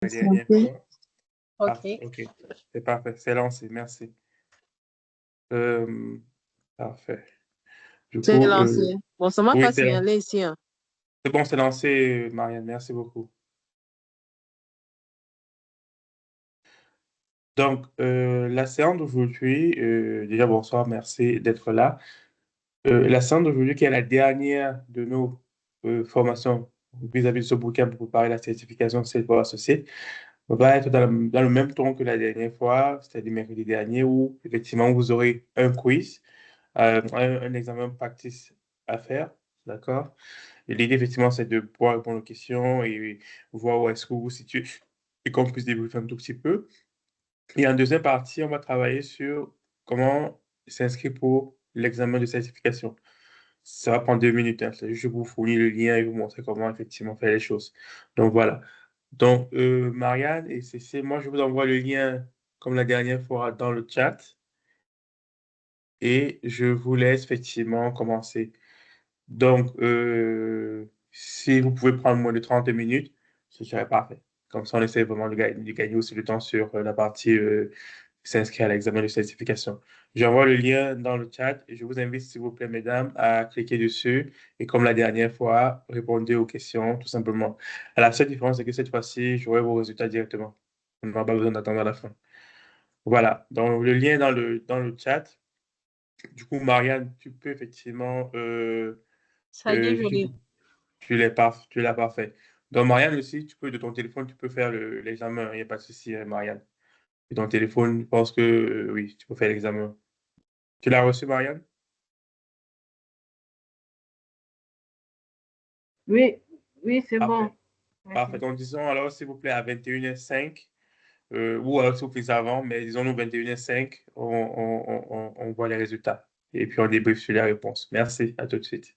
la C'est dernière OK. fois. Ah, OK. ok. C'est parfait. C'est lancé. Merci. Euh, Parfait. Du C'est coup, lancé. Bon, ça m'a oui, pas signalé ici, hein. c'est bon, c'est lancé, Marianne. Merci beaucoup. Donc, la séance d'aujourd'hui, déjà bonsoir, merci d'être là. La séance d'aujourd'hui, qui est la dernière de nos formations vis-à-vis de ce bouquin pour préparer la certification Salesforce associée, va être dans le même ton que la dernière fois, c'est-à-dire mercredi dernier, où effectivement vous aurez un quiz, un examen practice à faire, d'accord? Et l'idée, effectivement, c'est de pouvoir répondre aux questions et voir où est-ce que vous vous situez et qu'on puisse débriefer un tout petit peu. Et en deuxième partie, on va travailler sur comment s'inscrire pour l'examen de certification. Ça va prendre 2 minutes, hein. C'est juste que je vous fournir le lien et vous montrer comment effectivement faire les choses. Donc voilà. Donc, Marianne et Cécile, moi, je vous envoie le lien, comme la dernière fois, dans le chat et je vous laisse effectivement commencer. Donc, si vous pouvez prendre moins de 30 minutes, ce serait parfait. Comme ça, on essaie vraiment de gagner aussi le temps sur la partie s'inscrire à l'examen de certification. J'envoie le lien dans le chat et je vous invite, s'il vous plaît, mesdames, à cliquer dessus et comme la dernière fois, répondez aux questions tout simplement. La seule différence, c'est que cette fois-ci, j'aurai vos résultats directement. On n'aura pas besoin d'attendre à la fin. Voilà. Donc, le lien est dans le chat. Du coup, Marianne, tu peux effectivement Ça y est, je tu, l'ai. tu l'as parfait. Donc, Marianne aussi, tu peux, de ton téléphone, tu peux faire l'examen. Il n'y a pas de souci, hein, Marianne. De ton téléphone, je pense que oui, tu peux faire l'examen. Tu l'as reçu, Marianne? Oui, oui, c'est bon. Parfait. Parfait. Merci. Donc, disons alors, s'il vous plaît, à 21h05, ou alors, si vous faites avant, mais disons-nous 21h05, on voit les résultats. Et puis, on débriefe sur les réponses. Merci. À tout de suite.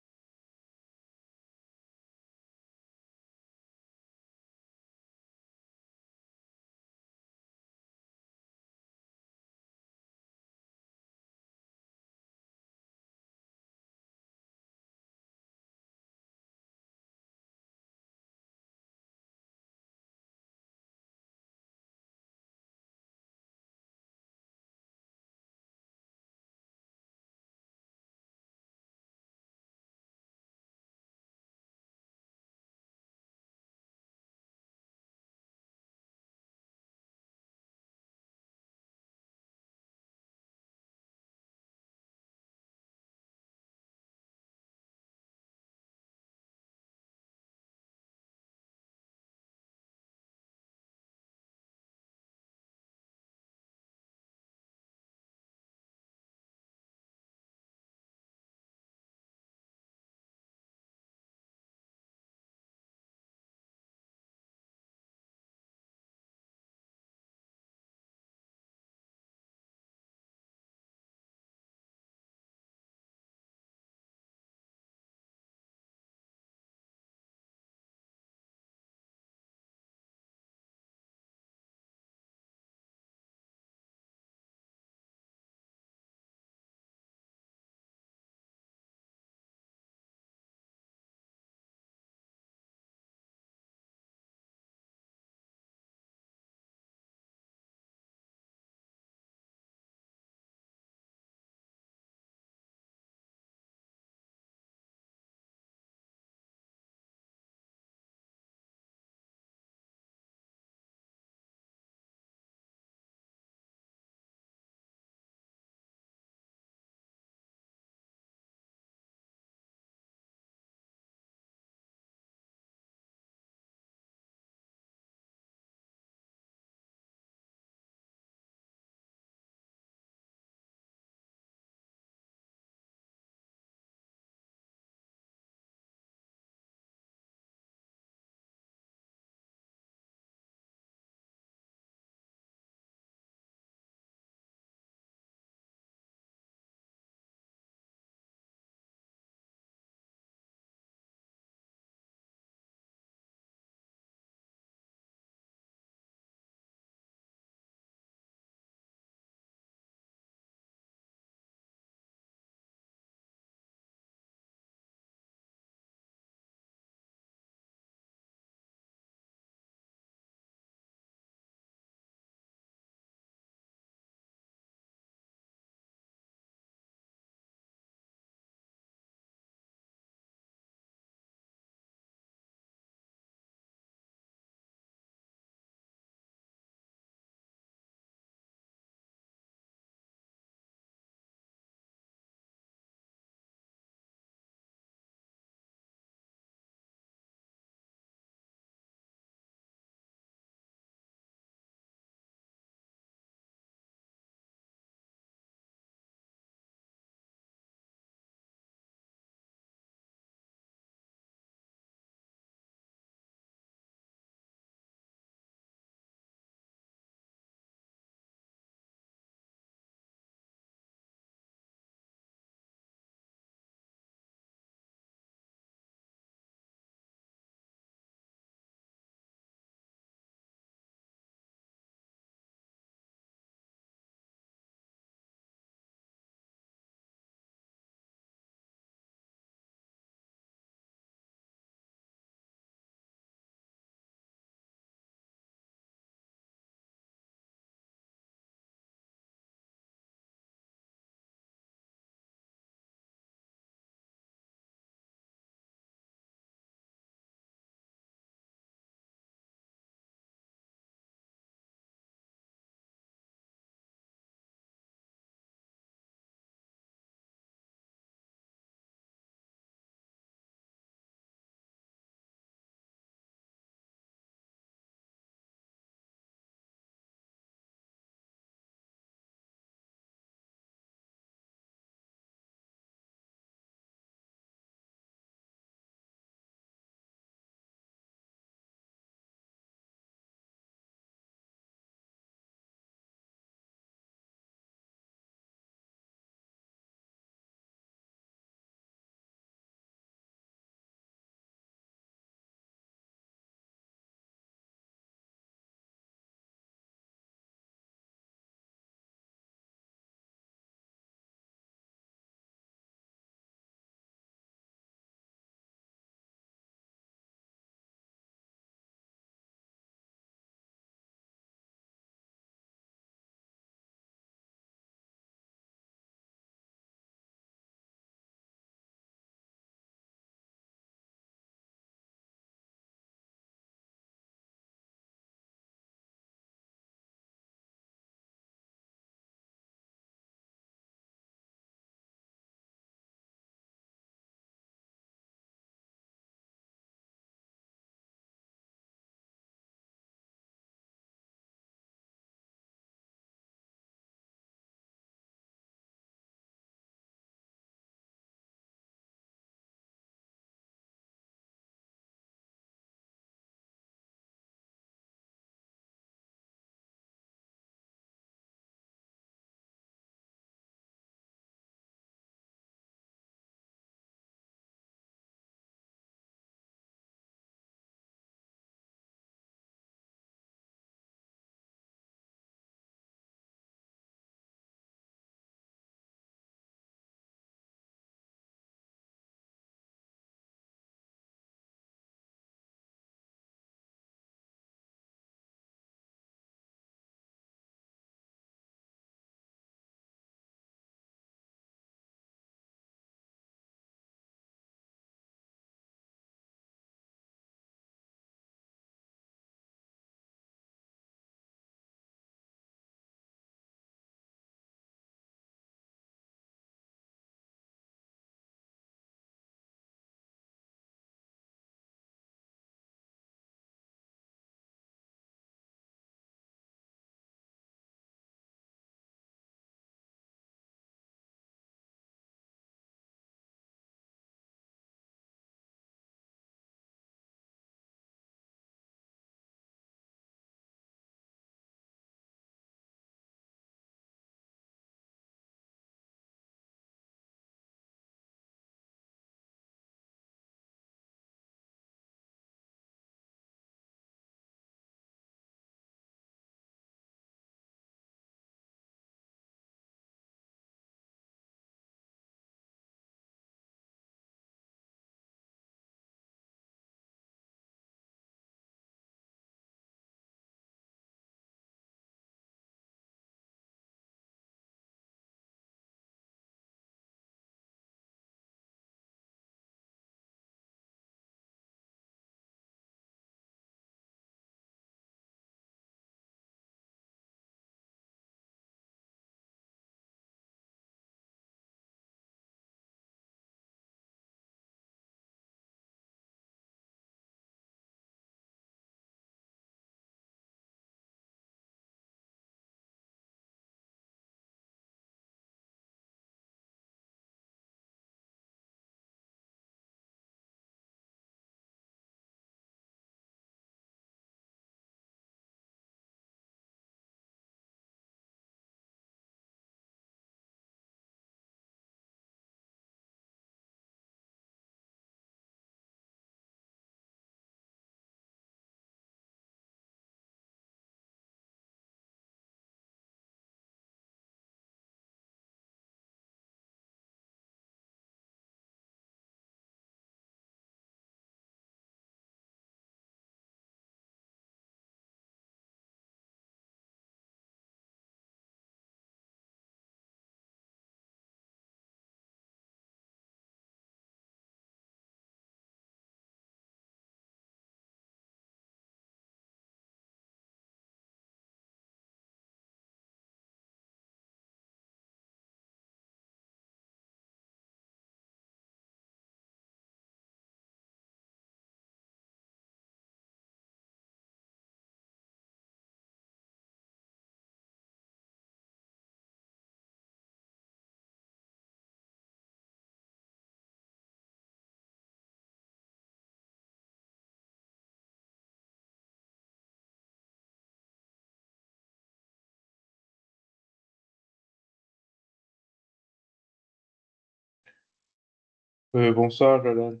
Bonsoir, Jordan.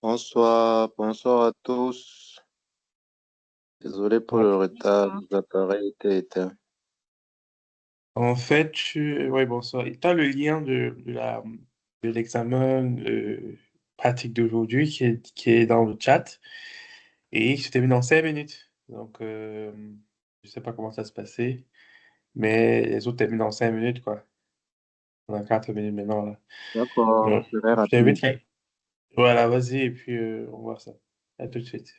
Bonsoir, bonsoir à tous. Désolé pour le Donc, retard, Bonsoir. les appareils étaient éteints. en fait, ouais, bonsoir. Tu as le lien de l'examen pratique d'aujourd'hui qui est dans le chat et qui se termine dans 5 minutes. Donc, je sais pas comment ça se passait, mais les autres terminent dans 5 minutes, quoi. Dans 4 minutes maintenant, là. D'accord, Donc, je serai je rapide. t'invite. Voilà, vas-y, et puis on voit ça. À tout de suite.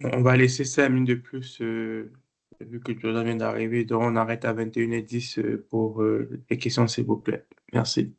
On va laisser 5 minutes de plus, vu que Jordan vient d'arriver. Donc, on arrête à 21h10 pour les questions, s'il vous plaît. Merci.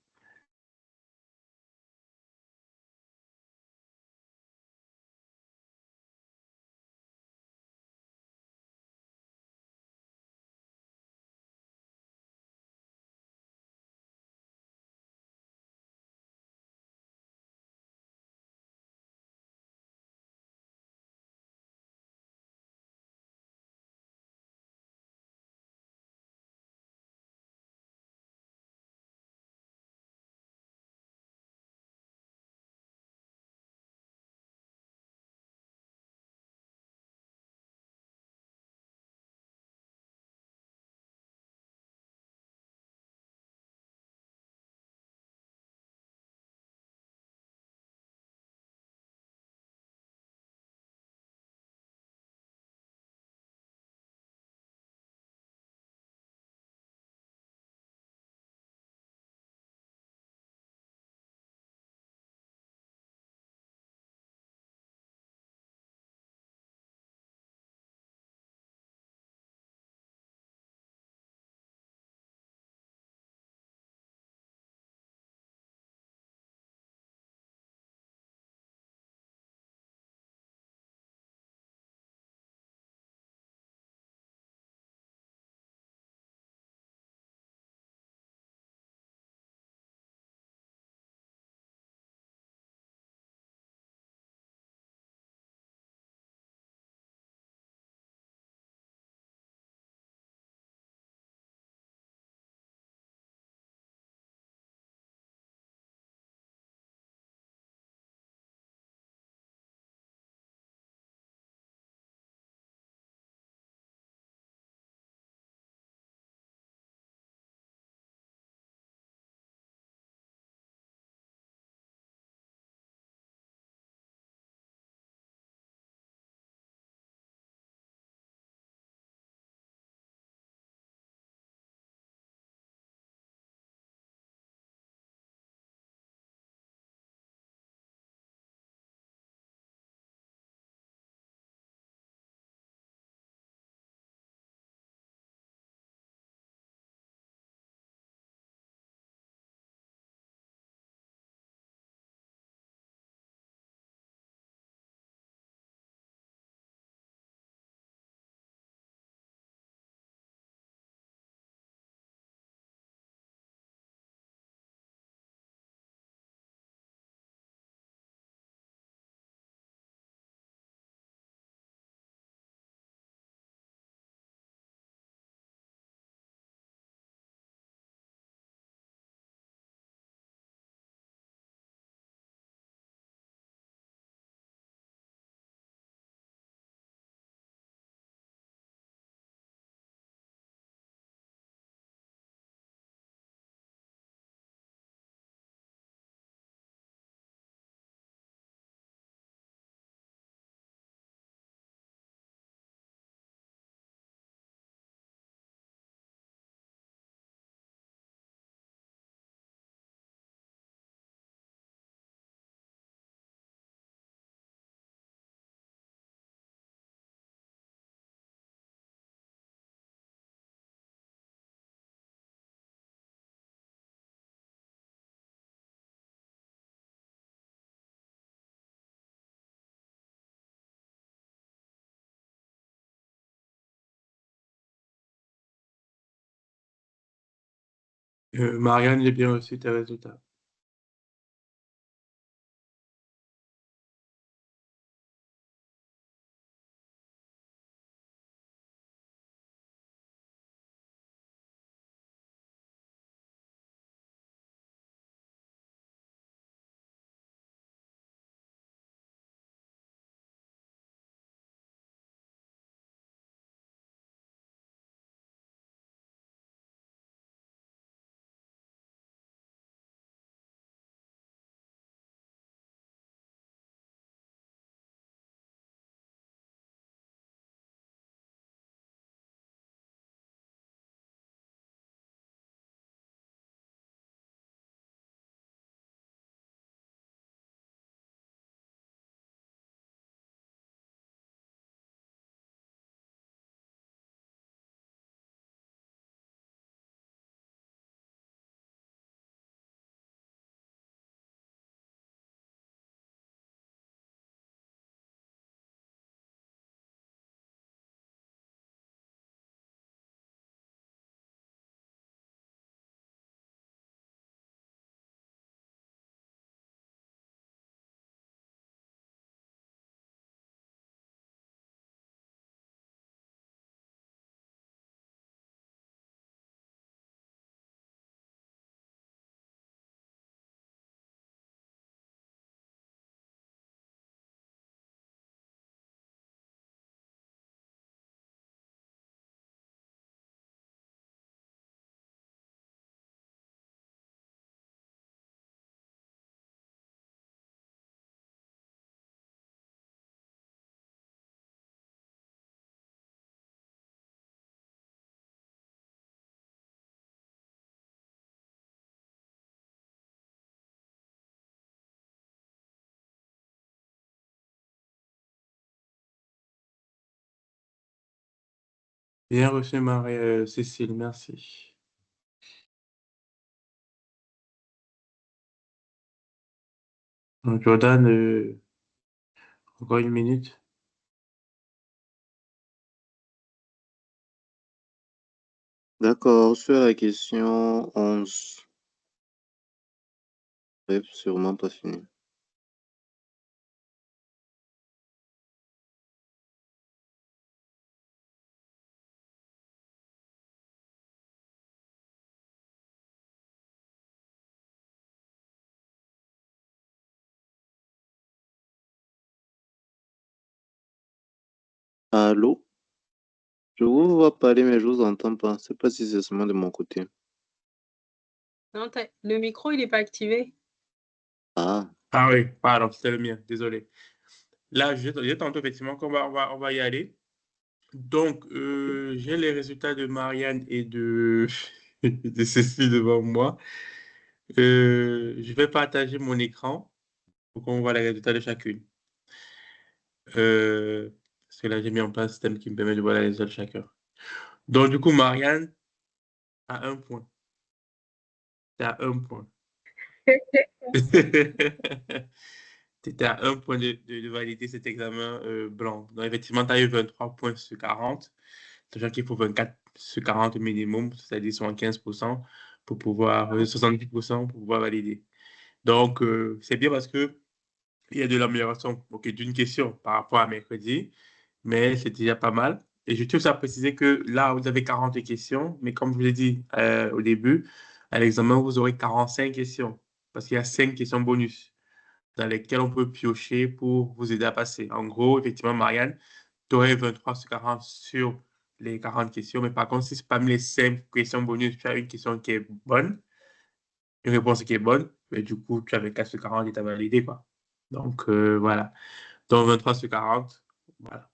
Marianne, j'ai bien reçu tes résultats. Bien reçu, Cécile, merci. Donc, Jordan, encore une minute. D'accord, sur la question 11. Bref, sûrement pas fini. Allô? Je vous vois parler, mais je vous entends pas. Je sais pas si c'est seulement de mon côté. Non, le micro, il n'est pas activé. Ah, Ah oui, pardon, c'était le mien, désolé. Là, je tantôt effectivement qu'on on va y aller. Donc, j'ai les résultats de Marianne et de Cécile devant moi. Je vais partager mon écran pour qu'on voit les résultats de chacune. Parce que là, j'ai mis en place un système qui me permet de voir les résultats de chacun. Donc, du coup, Marianne a 1 point. T'es à 1 point. Tu à 1 point de valider cet examen blanc. Donc, effectivement, tu as eu 23 points sur 40. Sachant qu'il faut 24 sur 40 minimum, c'est-à-dire 75% pour pouvoir, 70% pour pouvoir valider. Donc, c'est bien parce que il y a de l'amélioration d'une question par rapport à mercredi, mais c'est déjà pas mal. Et je tiens aussi à préciser que là, vous avez 40 questions, mais comme je vous l'ai dit au début, à l'examen, vous aurez 45 questions parce qu'il y a 5 questions bonus dans lesquelles on peut piocher pour vous aider à passer. En gros, effectivement, Marianne, tu aurais 23 sur 40 sur les 40 questions, mais par contre, si parmi les 5 questions bonus, tu as une question qui est bonne, une réponse qui est bonne, mais du coup, tu avais 4 sur 40 et tu as validé, quoi. Donc, voilà. Donc, 23 sur 40, voilà.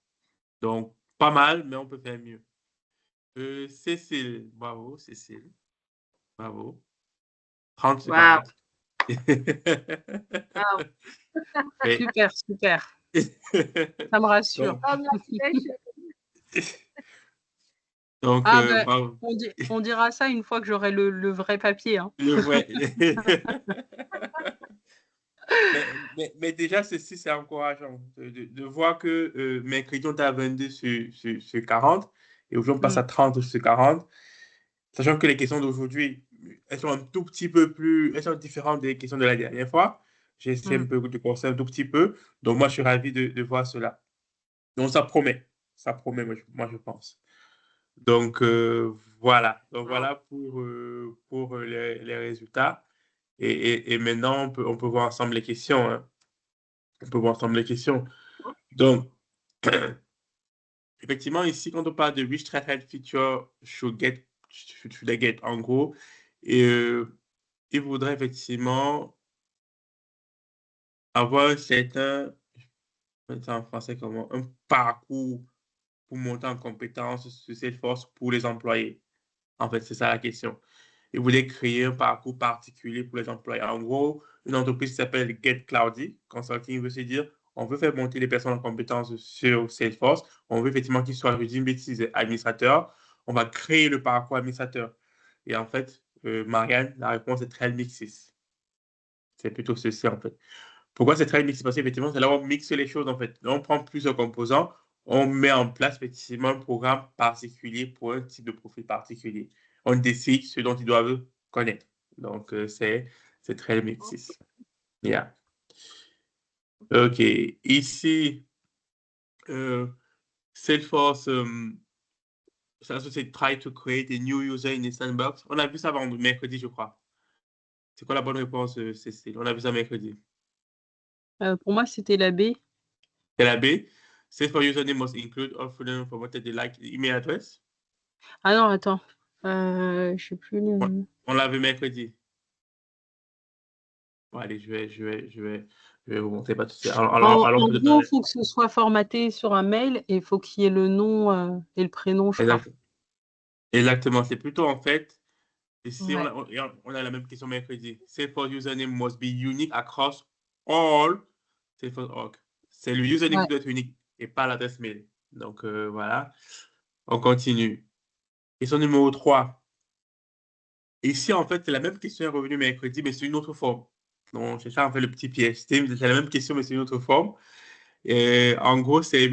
Donc, pas mal, mais on peut faire mieux. Cécile, bravo, Cécile, bravo. 30 sur Waouh, 40. waouh, Mais- super, super. Ça me rassure. Donc, Congratulations. Ah ben, bravo. on dira ça une fois que j'aurai le vrai papier, hein. Le vrai. Mais déjà, ceci, c'est encourageant de voir que mercredi, on est à 22 sur 40 et aujourd'hui, on passe à 30 sur 40. Sachant que les questions d'aujourd'hui, elles sont un tout petit peu plus, elles sont différentes des questions de la dernière fois. J'ai essayé un Mm. peu de conseiller un tout petit peu. Donc, moi, je suis ravi de voir cela. Donc, ça promet, moi, je pense. Donc, voilà. Donc, voilà pour les résultats. Et maintenant, on peut voir ensemble les questions, hein. On peut voir ensemble les questions. Donc, effectivement, ici, quand on parle de which thread feature should I get, en gros, et, il voudrait effectivement avoir un certain, je vais dire ça en français comment, un parcours pour monter en compétence sur Salesforce pour les employés. En fait, c'est ça la question. Il voulait créer un parcours particulier pour les employés. En gros, une entreprise qui s'appelle Get Cloudy Consulting veut se dire, on veut faire monter les personnes en compétence sur Salesforce. On veut effectivement qu'ils soient, je dis une bêtise, administrateurs. On va créer le parcours administrateur. Et en fait, Marianne, la réponse est très mixée. C'est plutôt ceci, en fait. Pourquoi c'est très mixé? Parce qu'effectivement, c'est là où on mixe les choses, en fait. Là, on prend plusieurs composants, on met en place effectivement un programme particulier pour un type de profil particulier. On décide ce dont ils doivent connaître. Donc, c'est très mixé. Yeah. OK. Ici, euh, Salesforce, ça c'est try to create a new user in a sandbox. On a vu ça mercredi, je crois. C'est quoi la bonne réponse, Cécile? On a vu ça mercredi. Pour moi, c'était la B. C'est la B. Salesforce username must include all freedom formatted like email address. Ah non, attends. Je sais plus. On l'a vu mercredi. Bon, allez, je vais vous montrer, pas de souci. Alors, En peut-être gros, il faut que ce soit formaté sur un mail et il faut qu'il y ait le nom et le prénom, je crois. Exactement. C'est plutôt en fait, ici, Ouais. on a la même question mercredi. Salesforce username must be unique across all Salesforce org. C'est le username Ouais. qui doit être unique et pas l'adresse mail. Donc, voilà. On continue. Question numéro 3. Ici, en fait, c'est la même question est revenue mercredi, mais c'est une autre forme. Donc, c'est ça, en fait, le petit piège. C'est la même question, mais c'est une autre forme. Et en gros, c'est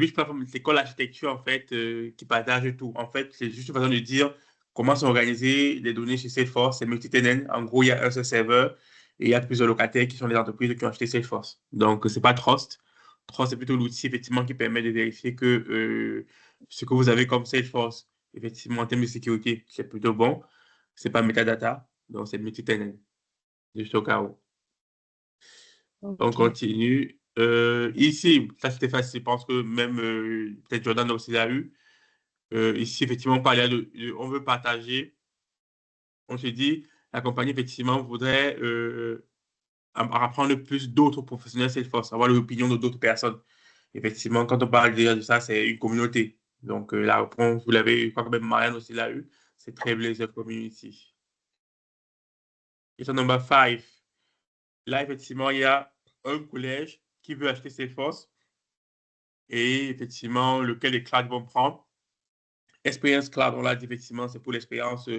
quoi l'architecture, en fait, qui partage tout. En fait, c'est juste une façon de dire comment s'organiser les données chez Salesforce. C'est multi-tenant. En gros, il y a un seul serveur et il y a plusieurs locataires qui sont les entreprises qui ont acheté Salesforce. Donc, c'est pas Trust. Trust, c'est plutôt l'outil, effectivement, qui permet de vérifier que ce que vous avez comme Salesforce, effectivement, en termes de sécurité, c'est plutôt bon. C'est pas metadata. Donc, c'est multi-tenant. Juste au cas où. On Ok. continue. Ici, ça c'était facile. Je pense que même peut-être Jordan aussi l'a eu. Ici, effectivement, on parlait on veut partager. On se dit, la compagnie, effectivement, voudrait apprendre plus d'autres professionnels Salesforce, avoir l'opinion de d'autres personnes. Effectivement, quand on parle déjà de ça, c'est une communauté. Donc, la réponse, vous l'avez, je crois que même Marianne aussi l'a eu. C'est Trailblazer Community. Question number 5. Là, effectivement, il y a un collège qui veut acheter Salesforce. Et effectivement, lequel des clouds vont prendre. Experience Cloud, on l'a dit effectivement, c'est pour l'expérience.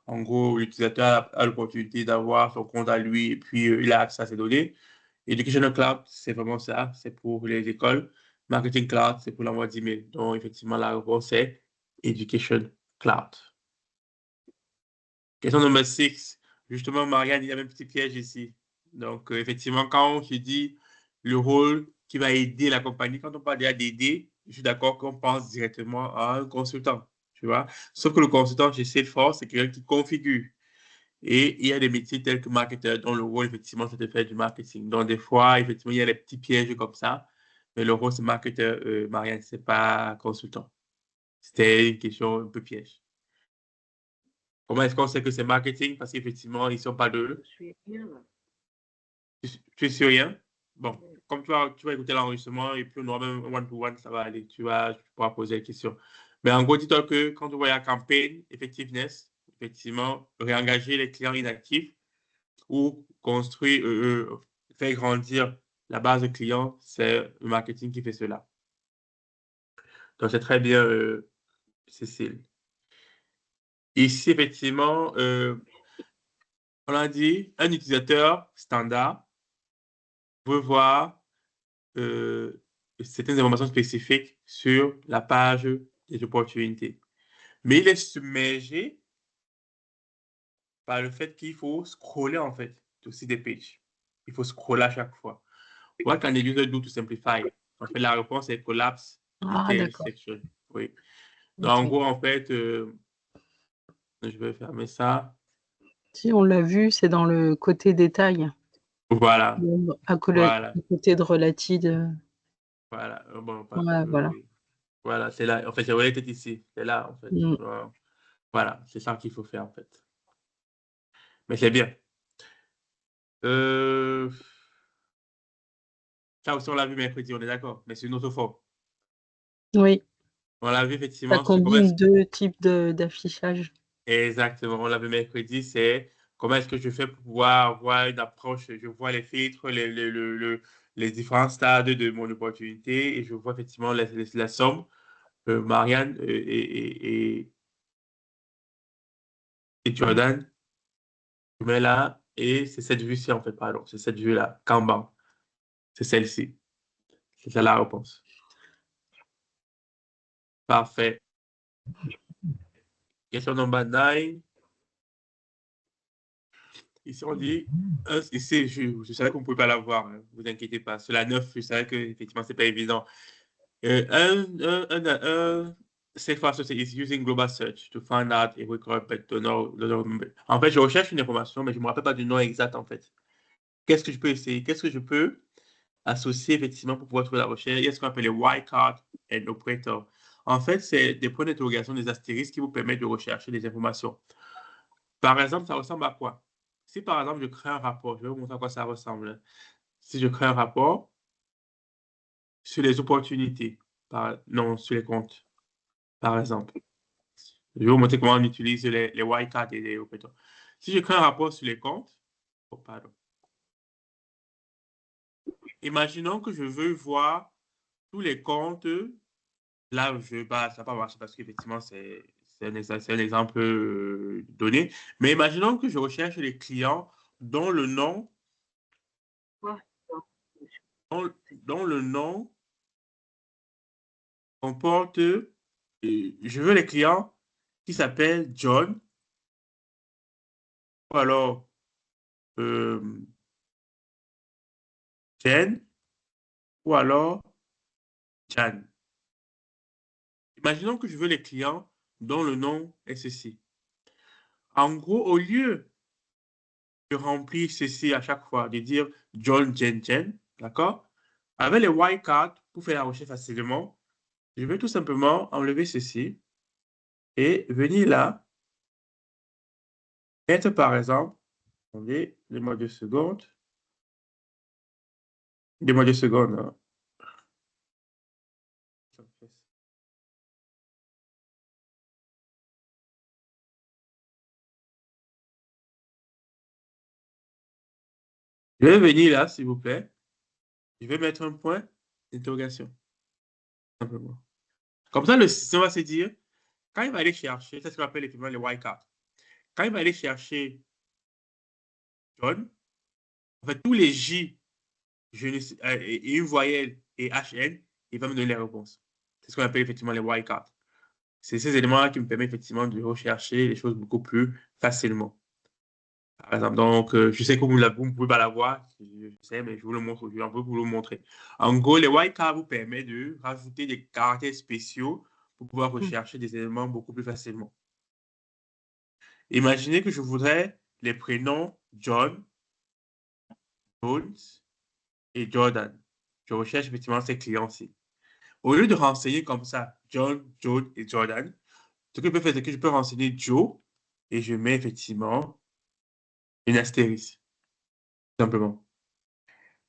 En gros, l'utilisateur a l'opportunité d'avoir son compte à lui et puis il a accès à ses données. Educational Cloud, c'est vraiment ça, c'est pour les écoles. Marketing Cloud, c'est pour l'envoi d'emails. Donc, effectivement, la réponse est Education Cloud. Question numéro 6. Justement, Marianne, il y a un petit piège ici. Donc, effectivement, quand on se dit le rôle qui va aider la compagnie, quand on parle déjà d'aider, je suis d'accord qu'on pense directement à un consultant, tu vois. Sauf que le consultant chez Salesforce, c'est quelqu'un qui configure. Et il y a des métiers tels que marketeur, dont le rôle, effectivement, c'est de faire du marketing. Donc, des fois, effectivement, il y a des petits pièges comme ça. Mais le rôle, c'est marketeur, Marianne, c'est pas consultant. C'était une question un peu piège. Comment est-ce qu'on sait que c'est marketing? Parce qu'effectivement, ils ne sont pas deux. Je suis bien là. Tu es sur rien? Bon, comme tu vas écouter l'enregistrement et puis on aura même un one-to-one, ça va aller. Tu pourras poser des questions. Mais en gros, dis-toi que quand on voit la campagne effectiveness, effectivement, réengager les clients inactifs ou construire, faire grandir la base de clients, c'est le marketing qui fait cela. Donc, c'est très bien, Cécile. Ici, effectivement, on a dit un utilisateur standard veut voir certaines informations spécifiques sur la page des opportunités. Mais il est submergé par le fait qu'il faut scroller, en fait, aussi des pages. Il faut scroller à chaque fois. What can the user do to simplify? En fait, la réponse est collapse Ah, detail d'accord. section. Oui. Donc, en Ok. gros, en fait, je vais fermer ça. Si on l'a vu, c'est dans le côté détail, Voilà. à Voilà. côté de relative. Voilà. Bon, Ouais, voilà. oui. Voilà, c'est là. En fait, c'est related ici. C'est là, en fait. Mm. Voilà, c'est ça qu'il faut faire, en fait. Mais c'est bien. Ça aussi, on l'a vu mercredi, on est d'accord. Mais c'est une autre forme. Oui, On l'a vu ça effectivement sur comment combine deux types d'affichage. exactement, on l'a vu mercredi, c'est comment est-ce que je fais pour pouvoir avoir une approche, je vois les filtres, les différents stades de mon opportunité et je vois effectivement la somme. Marianne et Jordan, je mets là et c'est cette vue-ci en fait, pardon, c'est cette vue-là, Kanban, c'est celle-ci. C'est ça la réponse. Parfait. Question number 9. Ici, on dit, ici, je savais qu'on ne pouvait pas l'avoir, hein, vous inquiétez pas. Sur la 9, je savais que effectivement, c'est pas évident. Safe associate is using global search to find out if we correct donor. En fait, je recherche une information, mais je ne me rappelle pas du nom exact, en fait. Qu'est-ce que je peux essayer? Qu'est-ce que je peux associer, effectivement, pour pouvoir trouver la recherche? Il y a ce qu'on appelle les wildcards et operator. En fait, c'est des points d'interrogation, des astérisques qui vous permettent de rechercher des informations. Par exemple, ça ressemble à quoi? Si, par exemple, je crée un rapport, je vais vous montrer à quoi ça ressemble. Si je crée un rapport sur les opportunités, non, sur les comptes, par exemple. Je vais vous montrer comment on utilise les wildcards et les opérateurs. Si je crée un rapport sur les comptes, oh, pardon. Imaginons que je veux voir tous les comptes. Là, ça ne va pas marcher parce qu'effectivement, c'est un exemple donné. Mais imaginons que je recherche les clients dont le nom, dont le nom comporte, je veux les clients qui s'appellent John ou alors euh, Jen ou alors Jan. Imaginons que je veux les clients dont le nom est ceci. En gros, au lieu de remplir ceci à chaque fois, de dire John, Jen, Jen, d'accord? Avec les wildcards, pour faire la recherche facilement, je vais tout simplement enlever ceci et venir là, mettre par exemple, attendez, donne-moi 2 secondes. Donne-moi 2 secondes. Hein. Je vais venir là, s'il vous plaît. Je vais mettre un point d'interrogation. Simplement. Comme ça, le système va se dire, quand il va aller chercher, c'est ce qu'on appelle effectivement les wildcards. Quand il va aller chercher John, en fait, tous les J, et une voyelle et HN, il va me donner les réponses. C'est ce qu'on appelle effectivement les wildcards. C'est ces éléments-là qui me permettent effectivement de rechercher les choses beaucoup plus facilement. Par exemple, donc, je sais que vous ne pouvez pas la voir, je sais, mais je vous le montre, je vais vous le montrer. En gros, les wildcards vous permettent de rajouter des caractères spéciaux pour pouvoir rechercher des éléments beaucoup plus facilement. Imaginez que je voudrais les prénoms John, Jones et Jordan. Je recherche effectivement ces clients-ci. Au lieu de renseigner comme ça John, Joe et Jordan, ce que je peux faire, c'est que je peux renseigner Joe et je mets effectivement une astérisque, tout simplement.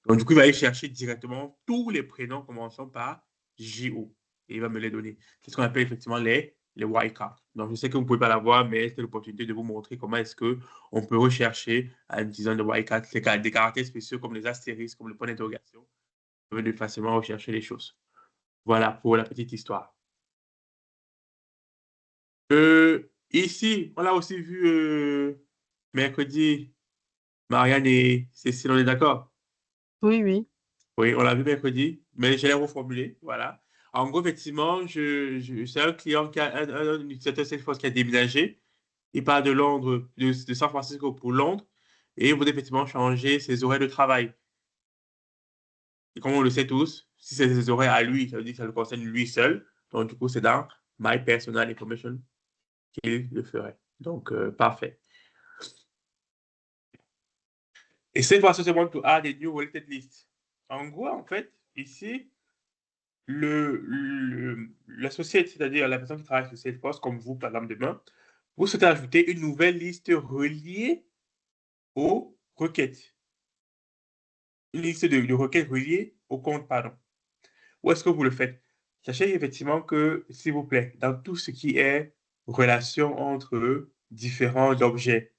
Donc, du coup, il va aller chercher directement tous les prénoms commençant par JO et il va me les donner. C'est ce qu'on appelle effectivement les wildcards. Donc, je sais que vous ne pouvez pas l'avoir, mais c'est l'opportunité de vous montrer comment est-ce qu'on peut rechercher en utilisant des wildcards, des caractères spéciaux comme les astérisques, comme le point d'interrogation, de facilement rechercher les choses. Voilà pour la petite histoire. Ici, on l'a aussi vu mercredi, Marianne et Cécile, on est d'accord? Oui, oui. Oui, on l'a vu mercredi, mais je l'ai reformulé, voilà. En gros, effectivement, c'est un client qui a un utilisateur Salesforce qui a déménagé il part de Londres, de San Francisco pour Londres, et il voudrait effectivement changer ses horaires de travail. Et comme on le sait tous, si c'est ses horaires à lui, ça veut dire que ça le concerne lui seul. Donc, du coup, c'est dans My Personal Information qu'il le ferait. Donc, parfait. Et cette fois-ci, c'est want to add a new related list. En gros, en fait, ici, l'associé, c'est-à-dire la personne qui travaille sur Salesforce, comme vous, par exemple, demain, vous souhaitez ajouter une nouvelle liste reliée aux requêtes. Une liste de requêtes reliées au compte, pardon. Où est-ce que vous le faites? Sachez effectivement que, s'il vous plaît, dans tout ce qui est relation entre différents objets,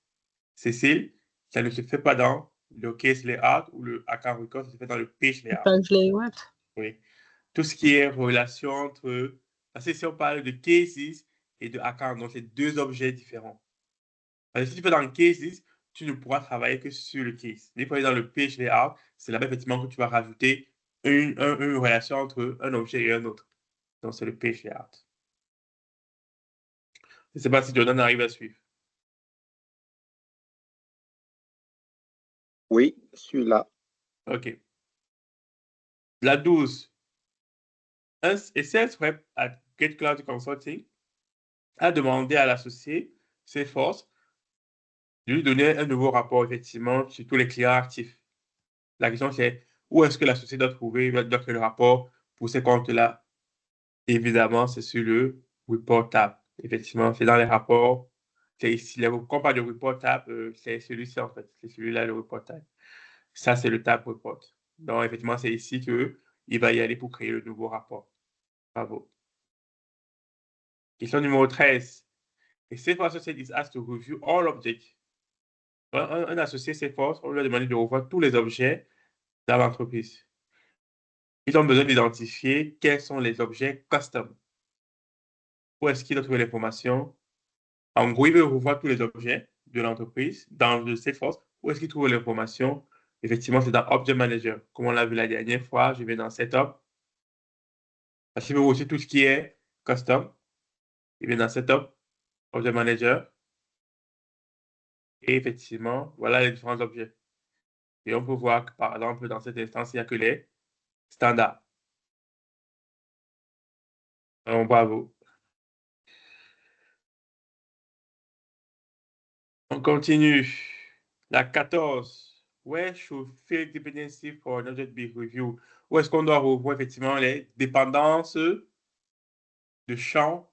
Cécile, ça ne se fait pas dans le case layout ou le account record, ça se fait dans le page layout. Page layout. Oui. Tout ce qui est relation entre... Parce que si on parle de cases et de account, donc c'est deux objets différents. Parce que si tu fais dans le cases, tu ne pourras travailler que sur le case. Mais pour aller dans le page layout, c'est là-bas effectivement que tu vas rajouter une relation entre un objet et un autre. Donc c'est le page layout. Je ne sais pas si Jordan arrive à suivre. Oui, celui-là. OK. La 12. A sales rep at Get Cloud Consulting a demandé à l'associé Salesforce de lui donner un nouveau rapport, effectivement, sur tous les clients actifs. La question, c'est où est-ce que l'associé doit trouver le rapport pour ces comptes-là? Évidemment, c'est sur le Report tab. Effectivement, c'est dans les rapports. C'est ici, quand on parle de Report tab, c'est celui-ci, en fait. C'est celui-là, le Report tab. Ça, c'est le tab Report. Donc, effectivement, c'est ici qu'il va y aller pour créer le nouveau rapport. Bravo. Question numéro 13. A Salesforce associate is asked to review all objects. Un associé Salesforce, on lui a demandé de revoir tous les objets dans l'entreprise. Ils ont besoin d'identifier quels sont les objets custom. Où est-ce qu'il doit trouver l'information? En gros, il veut revoir tous les objets de l'entreprise dans le Salesforce. Où est-ce qu'il trouve l'information? Effectivement, c'est dans Object Manager. Comme on l'a vu la dernière fois, je vais dans Setup. Parce qu'il veut aussi tout ce qui est custom. Il vient dans Setup, Object Manager. Et effectivement, voilà les différents objets. Et on peut voir que, par exemple, dans cette instance, il n'y a que les standards. Donc, bravo. On continue. La 14. Where should field dependency for an object be reviewed? Où est-ce qu'on doit revoir effectivement les dépendances de champs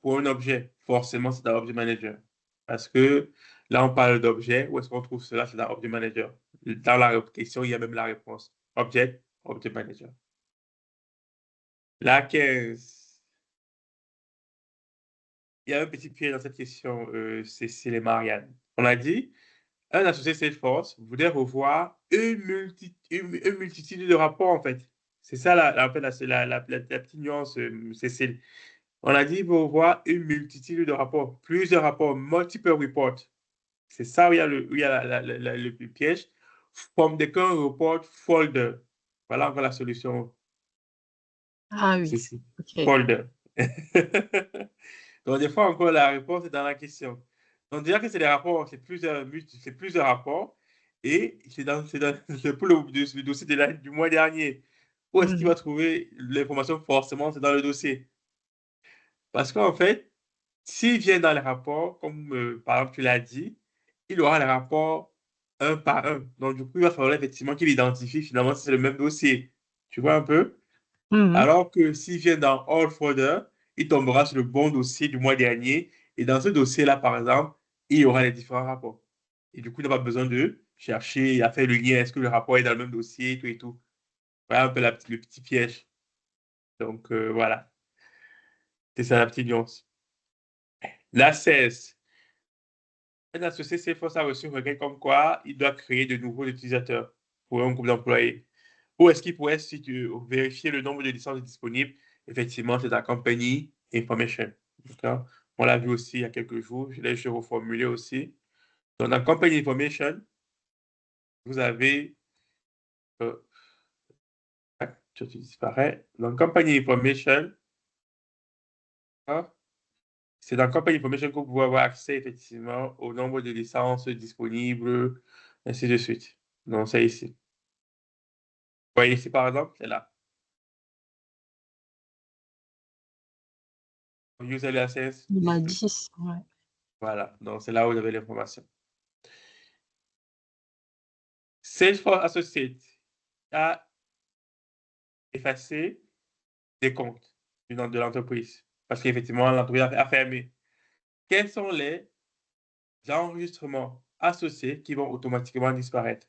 pour un objet? Forcément, c'est dans Object Manager. Parce que là, on parle d'objet. Où est-ce qu'on trouve cela? C'est dans Object Manager. Dans la question, il y a même la réponse. Object Manager. La 15. Il y a un petit piège dans cette question, Cécile et Marianne. On a dit, un associé Salesforce voudrait revoir une multitude de rapports, en fait. C'est ça, en fait, la petite nuance, Cécile. On a dit, il veut revoir une multitude de rapports, plusieurs rapports, multiple reports. C'est ça où il y a le piège. From the current report folder. Voilà encore la solution. Ah oui. Cécile. OK. Folder. Donc, des fois, encore, la réponse est dans la question. Donc, déjà que c'est des rapports, c'est plusieurs rapports. Et c'est pour le dossier du mois dernier. Où est-ce qu'il va trouver l'information? Forcément, c'est dans le dossier. Parce qu'en fait, s'il vient dans les rapports, comme par exemple tu l'as dit, il aura les rapports un par un. Donc, du coup, il va falloir effectivement qu'il identifie finalement si c'est le même dossier. Tu vois un peu? Alors que s'il vient dans All Folder, il tombera sur le bon dossier du mois dernier. Et dans ce dossier-là, par exemple, il y aura les différents rapports. Et du coup, il n'a pas besoin de chercher à faire le lien. Est-ce que le rapport est dans le même dossier et tout et tout. Voilà un peu le petit piège. Donc, voilà. C'est ça la petite nuance. La 16. Un associé Salesforce a reçu un requête comme quoi il doit créer de nouveaux utilisateurs pour un groupe d'employés. Où est-ce qu'il pourrait vérifier le nombre de licences disponibles? Effectivement, c'est la company information. D'accord? On l'a vu aussi il y a quelques jours. Je l'ai reformulé aussi. Donc, dans company information, vous avez. Tu disparais. Dans company information, hein, C'est dans Company Information que vous pouvez avoir accès effectivement au nombre de licences disponibles, ainsi de suite. Donc, c'est ici. Vous voyez ici, par exemple, c'est là. User license. Il a 10, ouais. Voilà, donc c'est là où vous avez l'information. Salesforce Associate a effacé des comptes de l'entreprise parce qu'effectivement, l'entreprise a fermé. Quels sont les enregistrements associés qui vont automatiquement disparaître?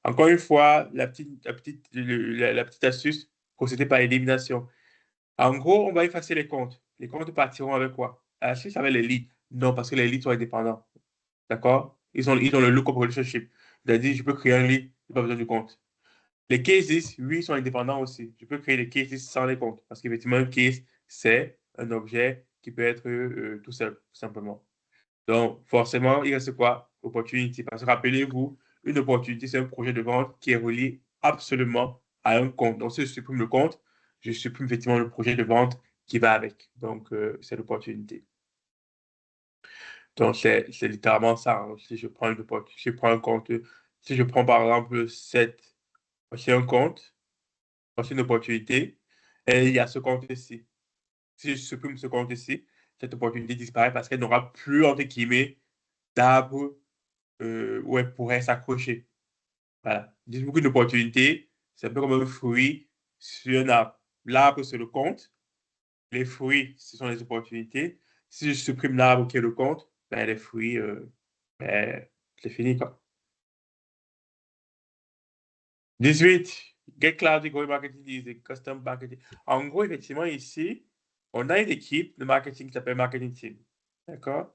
Encore une fois, la petite astuce, procéder par élimination. En gros, on va effacer les comptes. Les comptes partiront avec quoi? Si ça avec les leads. Non, parce que les leads sont indépendants. D'accord? Ils ont le look of relationship. C'est-à-dire, je peux créer un lead, je n'ai pas besoin du compte. Les cases, oui, sont indépendants aussi. Je peux créer des cases sans les comptes. Parce qu'effectivement, un case, c'est un objet qui peut être tout seul, tout simplement. Donc, forcément, il reste quoi? Opportunity. Parce que rappelez-vous, une opportunité, c'est un projet de vente qui est relié absolument à un compte. Donc, si je supprime le compte, je supprime effectivement le projet de vente qui va avec. Donc, c'est l'opportunité. Donc, c'est littéralement ça, hein. Si je prends si je prends un compte, si je prends par exemple c'est un compte, c'est une opportunité, et il y a ce compte-ci. Si je supprime ce compte-ci, cette opportunité disparaît parce qu'elle n'aura plus, entre guillemets, d'arbre où elle pourrait s'accrocher. Voilà. Dites-vous qu'une opportunité, c'est un peu comme un fruit sur un arbre. L'arbre, c'est le compte. Les fruits, ce sont les opportunités. Si je supprime l'arbre qui est le compte, ben, les fruits, ben, c'est fini, quoi. 18. Get Cloud Growth Marketing is a custom marketing. En gros, effectivement, ici, on a une équipe de marketing qui s'appelle Marketing Team. D'accord?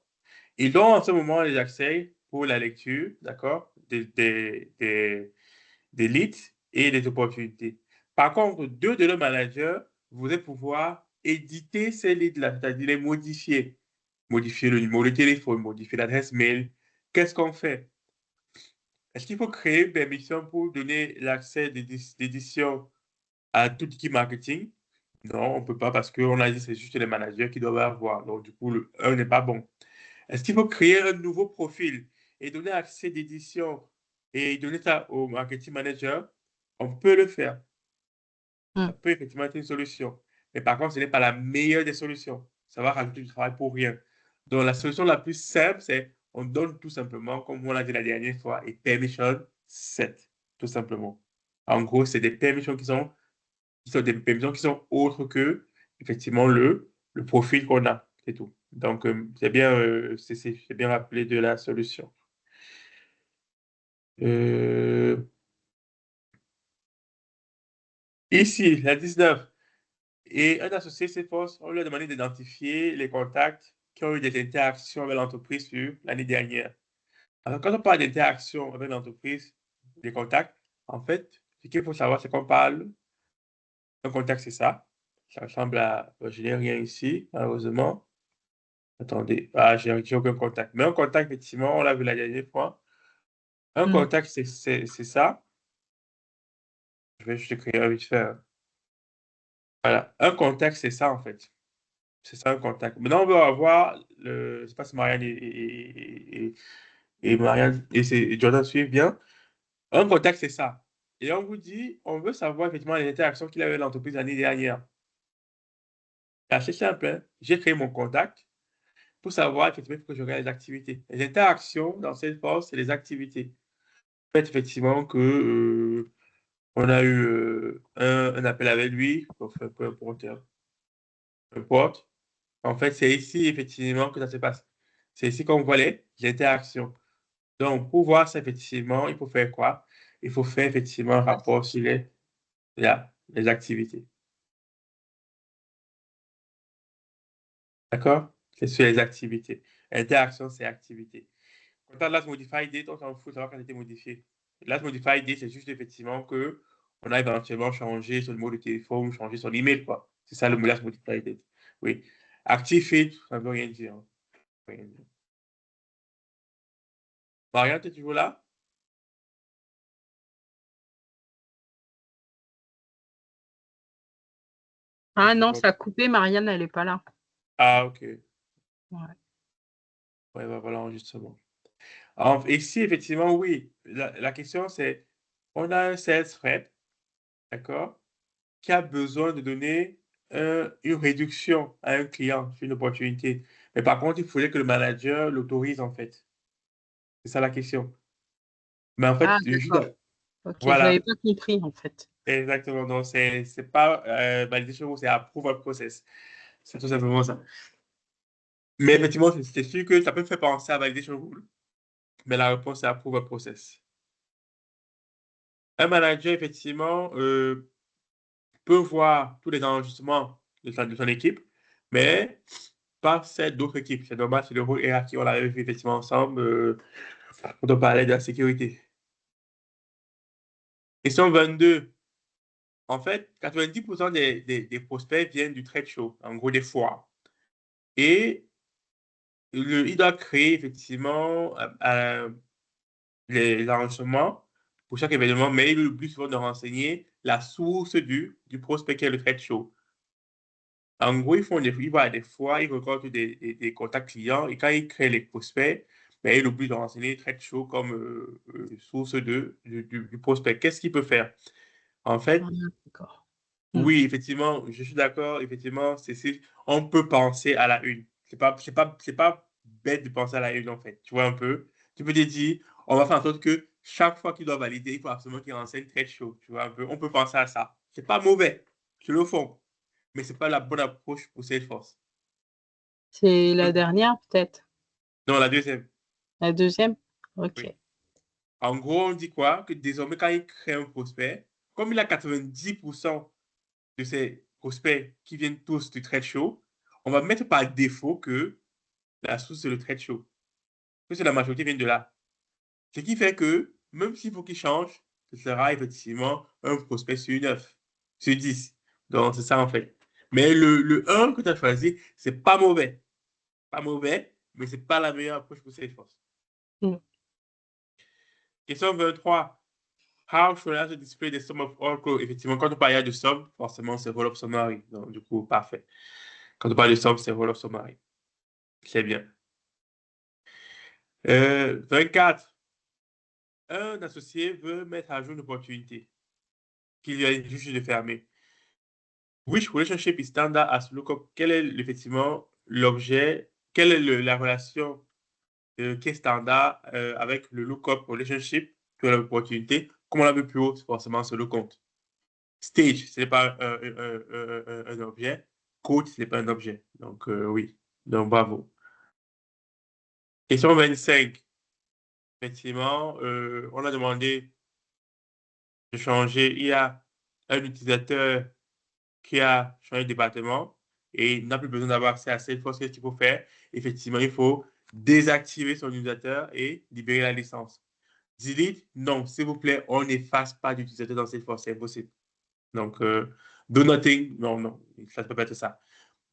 Ils ont en ce moment les accès pour la lecture, d'accord, des leads et des opportunités. Par contre, deux de leurs managers voudraient pouvoir éditer ces leads-là, c'est-à-dire les modifier. Modifier le numéro de téléphone, modifier l'adresse mail. Qu'est-ce qu'on fait? Est-ce qu'il faut créer une permission pour donner l'accès d'édition à tout équipe marketing? Non, on ne peut pas parce qu'on a dit que c'est juste les managers qui doivent avoir. Donc, du coup, le 1 n'est pas bon. Est-ce qu'il faut créer un nouveau profil et donner accès d'édition et donner ça au marketing manager? On peut le faire. Ça Mm. peut effectivement être une solution. Mais par contre, ce n'est pas la meilleure des solutions. Ça va rajouter du travail pour rien. Donc, la solution la plus simple, c'est on donne tout simplement, comme on l'a dit la dernière fois, et permission set, tout simplement. En gros, c'est des permissions qui sont des permissions qui sont autres que, effectivement, le profil qu'on a. C'est tout. Donc, c'est bien rappelé de la solution. Euh, Ici, la 19. Et un associé s'efforce, on lui a demandé d'identifier les contacts qui ont eu des interactions avec l'entreprise sur l'année dernière. Alors, quand on parle d'interaction avec l'entreprise, des contacts, en fait, ce qu'il faut savoir, c'est qu'on parle un contact, c'est ça. Ça ressemble à. Je n'ai rien ici, malheureusement. Attendez. Ah, j'ai aucun contact. Mais un contact, effectivement, on l'a vu la dernière fois. Un Mm. contact, c'est ça. Je vais juste écrire vite fait, hein. Voilà. Un contact, c'est ça, en fait. C'est ça, un contact. Maintenant, on va avoir je ne sais pas si Marianne Marianne et Jordan suivent bien. Un contact, c'est ça. Et on vous dit, on veut savoir effectivement les interactions qu'il a eu avec l'entreprise l'année dernière. C'est assez simple, hein. J'ai créé mon contact pour savoir effectivement il faut que je regarde les activités. Les interactions dans Salesforce, c'est les activités. Fait effectivement que on a eu un appel avec lui, enfin, peu importe. En fait, c'est ici effectivement que ça se passe. C'est ici qu'on voit les interactions. Donc, pour voir ça, effectivement, il faut faire quoi? Il faut faire effectivement un rapport sur les activités. D'accord? C'est sur les activités. Interaction, c'est activité. Quand on a last modified date, on s'en fout de savoir quand ça a été modifié. Last modified date, c'est juste effectivement que on a éventuellement changé son numéro de téléphone, changé son email, quoi. C'est ça le mot last modified date. Oui. Active ça ne veut rien dire, hein. Rien dire. Marianne, tu es toujours là? Ah non, ça a coupé, Marianne, elle n'est pas là. Ah, ok. Ouais. Ouais, bah, voilà, enregistrement. Ici, effectivement, oui. La question, c'est, on a un sales rep, d'accord, qui a besoin de donner une réduction à un client sur une opportunité. Mais par contre, il faudrait que le manager l'autorise, en fait. C'est ça la question. Mais en Ah, fait, d'accord. Ok, je voilà, n'avais pas compris en fait. exactement. Donc, c'est pas validation ou c'est approval process. C'est tout simplement ça. Mais effectivement, c'est sûr que ça peut me faire penser à validation rule, mais la réponse c'est approval process. Un manager, effectivement, peut voir tous les enregistrements de son équipe, mais pas celle d'autres équipes. C'est normal, c'est le rôle hiérarchique. On l'avait vu effectivement ensemble quand on parlait de la sécurité. Question 22. En fait, 90% des prospects viennent du trade show, en gros des foires. Et il doit créer effectivement les enregistrements pour chaque événement, mais il oublie souvent de renseigner la source du prospect qui est le trade show. En gros, ils vont à des fois, ils récoltent des contacts clients et quand ils créent les prospects, ben, ils oublient de renseigner trade show comme source du prospect. Qu'est-ce qu'il peut faire? En Ah, fait, d'accord. oui, effectivement, je suis d'accord. Effectivement, on peut penser à la une. C'est pas bête de penser à la une, en fait. Tu vois un peu? Tu peux te dire, on va faire en sorte que chaque fois qu'il doit valider, il faut absolument qu'il renseigne très chaud. Tu vois un peu? On peut penser à ça. C'est pas mauvais. Je le font. Mais c'est pas la bonne approche pour Salesforce. C'est la dernière peut-être? Non, la deuxième. La deuxième? Ok. Oui. En gros, on dit quoi? Que désormais, quand il crée un prospect, comme il a 90% de ces prospects qui viennent tous du trade show, on va mettre par défaut que la source, c'est le trade show. Parce que la majorité vient de là. Ce qui fait que, même s'il faut qu'il change, ce sera effectivement un prospect sur 9, sur 10. Donc, c'est ça en fait. Mais le 1 que tu as choisi, c'est pas mauvais. Pas mauvais, mais c'est pas la meilleure approche pour Salesforce. Mm. Question 23. How should I display the sum of all quotes? Effectivement, quand on parle de somme, forcément, c'est roll-up summary. Donc, du coup, parfait. Quand on parle de somme, c'est roll-up summary. C'est bien. 24. Un associé veut mettre à jour une opportunité qu'il vient juste de fermer. Which relationship is standard as lookup? Quel est effectivement l'objet? Quelle est la relation qui est standard avec le lookup relationship que l'opportunité? Comme on l'a vu plus haut, forcément, c'est le compte. Stage, ce n'est pas un objet. Code, ce n'est pas un objet. Donc, oui. Donc, bravo. Question 25. Effectivement, on a demandé de changer. Il y a un utilisateur qui a changé de département et n'a plus besoin d'avoir accès à Salesforce. Qu'est-ce qu'il faut faire? Effectivement, il faut désactiver son utilisateur et libérer la licence. Delete, non, s'il vous plaît, on n'efface pas d'utilisateur dans Salesforce, c'est impossible. Donc, do nothing, non, non, ça ne peut pas être ça.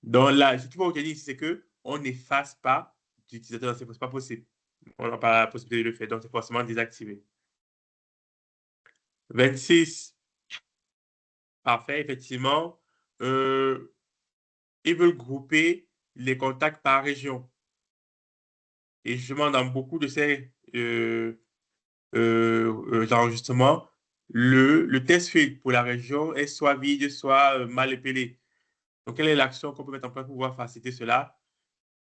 Donc là, ce qu'il faut retenir ici, c'est que on n'efface pas d'utilisateur dans Salesforce, c'est pas possible. On n'a pas la possibilité de le faire, donc c'est forcément désactivé. 26. Parfait, effectivement. Ils veulent grouper les contacts par région. Et justement, dans beaucoup de ces enregistrements, le test field pour la région est soit vide, soit mal épelé. Donc, quelle est l'action qu'on peut mettre en place pour pouvoir faciliter cela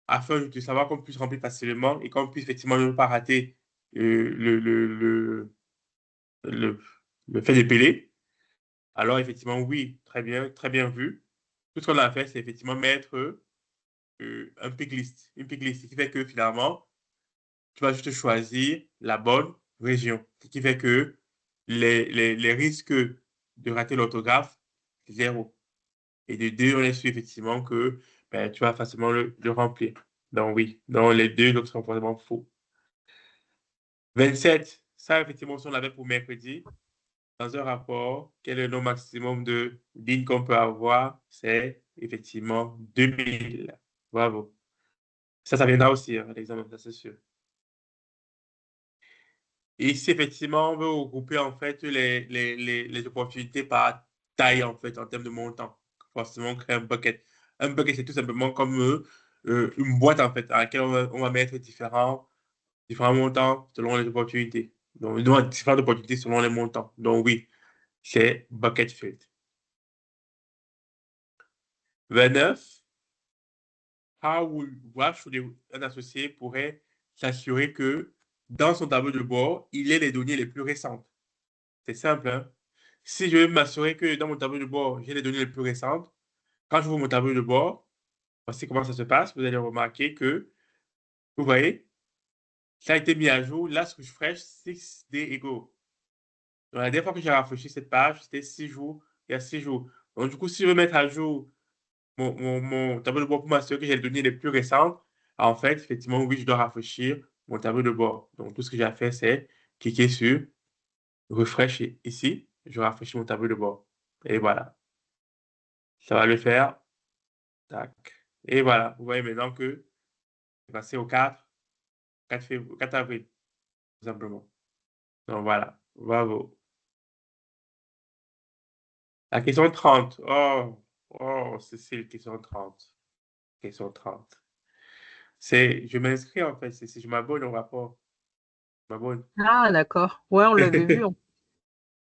afin de savoir qu'on puisse remplir facilement et qu'on puisse effectivement ne pas rater le, le, le, le, le fait d'épeler? Alors, effectivement, oui, très bien vu. Tout ce qu'on a fait, c'est effectivement mettre un pick list, une pick list, ce qui fait que finalement, tu vas juste choisir la bonne région. Ce qui fait que les risques de rater l'orthographe, zéro. Et de deux, on est sûr effectivement que ben, tu vas facilement le remplir. Donc oui, dans les deux, donc sont vraiment faux. 27, ça effectivement, si on l'avait pour mercredi, dans un rapport, quel est le nombre maximum de lignes qu'on peut avoir? C'est effectivement 2000. Bravo. Ça viendra aussi à l'examen, ça c'est sûr. Et ici, effectivement, on veut regrouper en fait les opportunités par taille en fait, en termes de montant. Forcément, on crée un bucket. Un bucket, c'est tout simplement comme une boîte, en fait, à laquelle on va mettre différents montants selon les opportunités. Donc, différentes opportunités selon les montants. Donc, oui, c'est bucket filled. 29. Why should un associé pourrait s'assurer que dans son tableau de bord, il ait les données les plus récentes? C'est simple, hein? Si je veux m'assurer que dans mon tableau de bord, j'ai les données les plus récentes, quand je vois mon tableau de bord, voici comment ça se passe. Vous allez remarquer que, vous voyez, ça a été mis à jour. Last refresh 6 days ago. Donc, la dernière fois que j'ai rafraîchi cette page, c'était 6 jours, il y a 6 jours. Donc, du coup, si je veux mettre à jour mon tableau de bord pour m'assurer que j'ai les données les plus récentes, en fait, effectivement, oui, je dois rafraîchir mon tableau de bord. Donc, tout ce que j'ai à faire, c'est cliquer sur refresh ici. Je rafraîchis mon tableau de bord. Et voilà. Ça va le faire. Tac. Et voilà. Vous voyez maintenant que c'est passé au 4 avril, tout simplement. Donc, voilà. Bravo. La question 30. Oh, c'est question 30. Question 30. Je m'inscris, en fait. Si je m'abonne au rapport. Je m'abonne. Ah, d'accord. Ouais, on l'avait vu.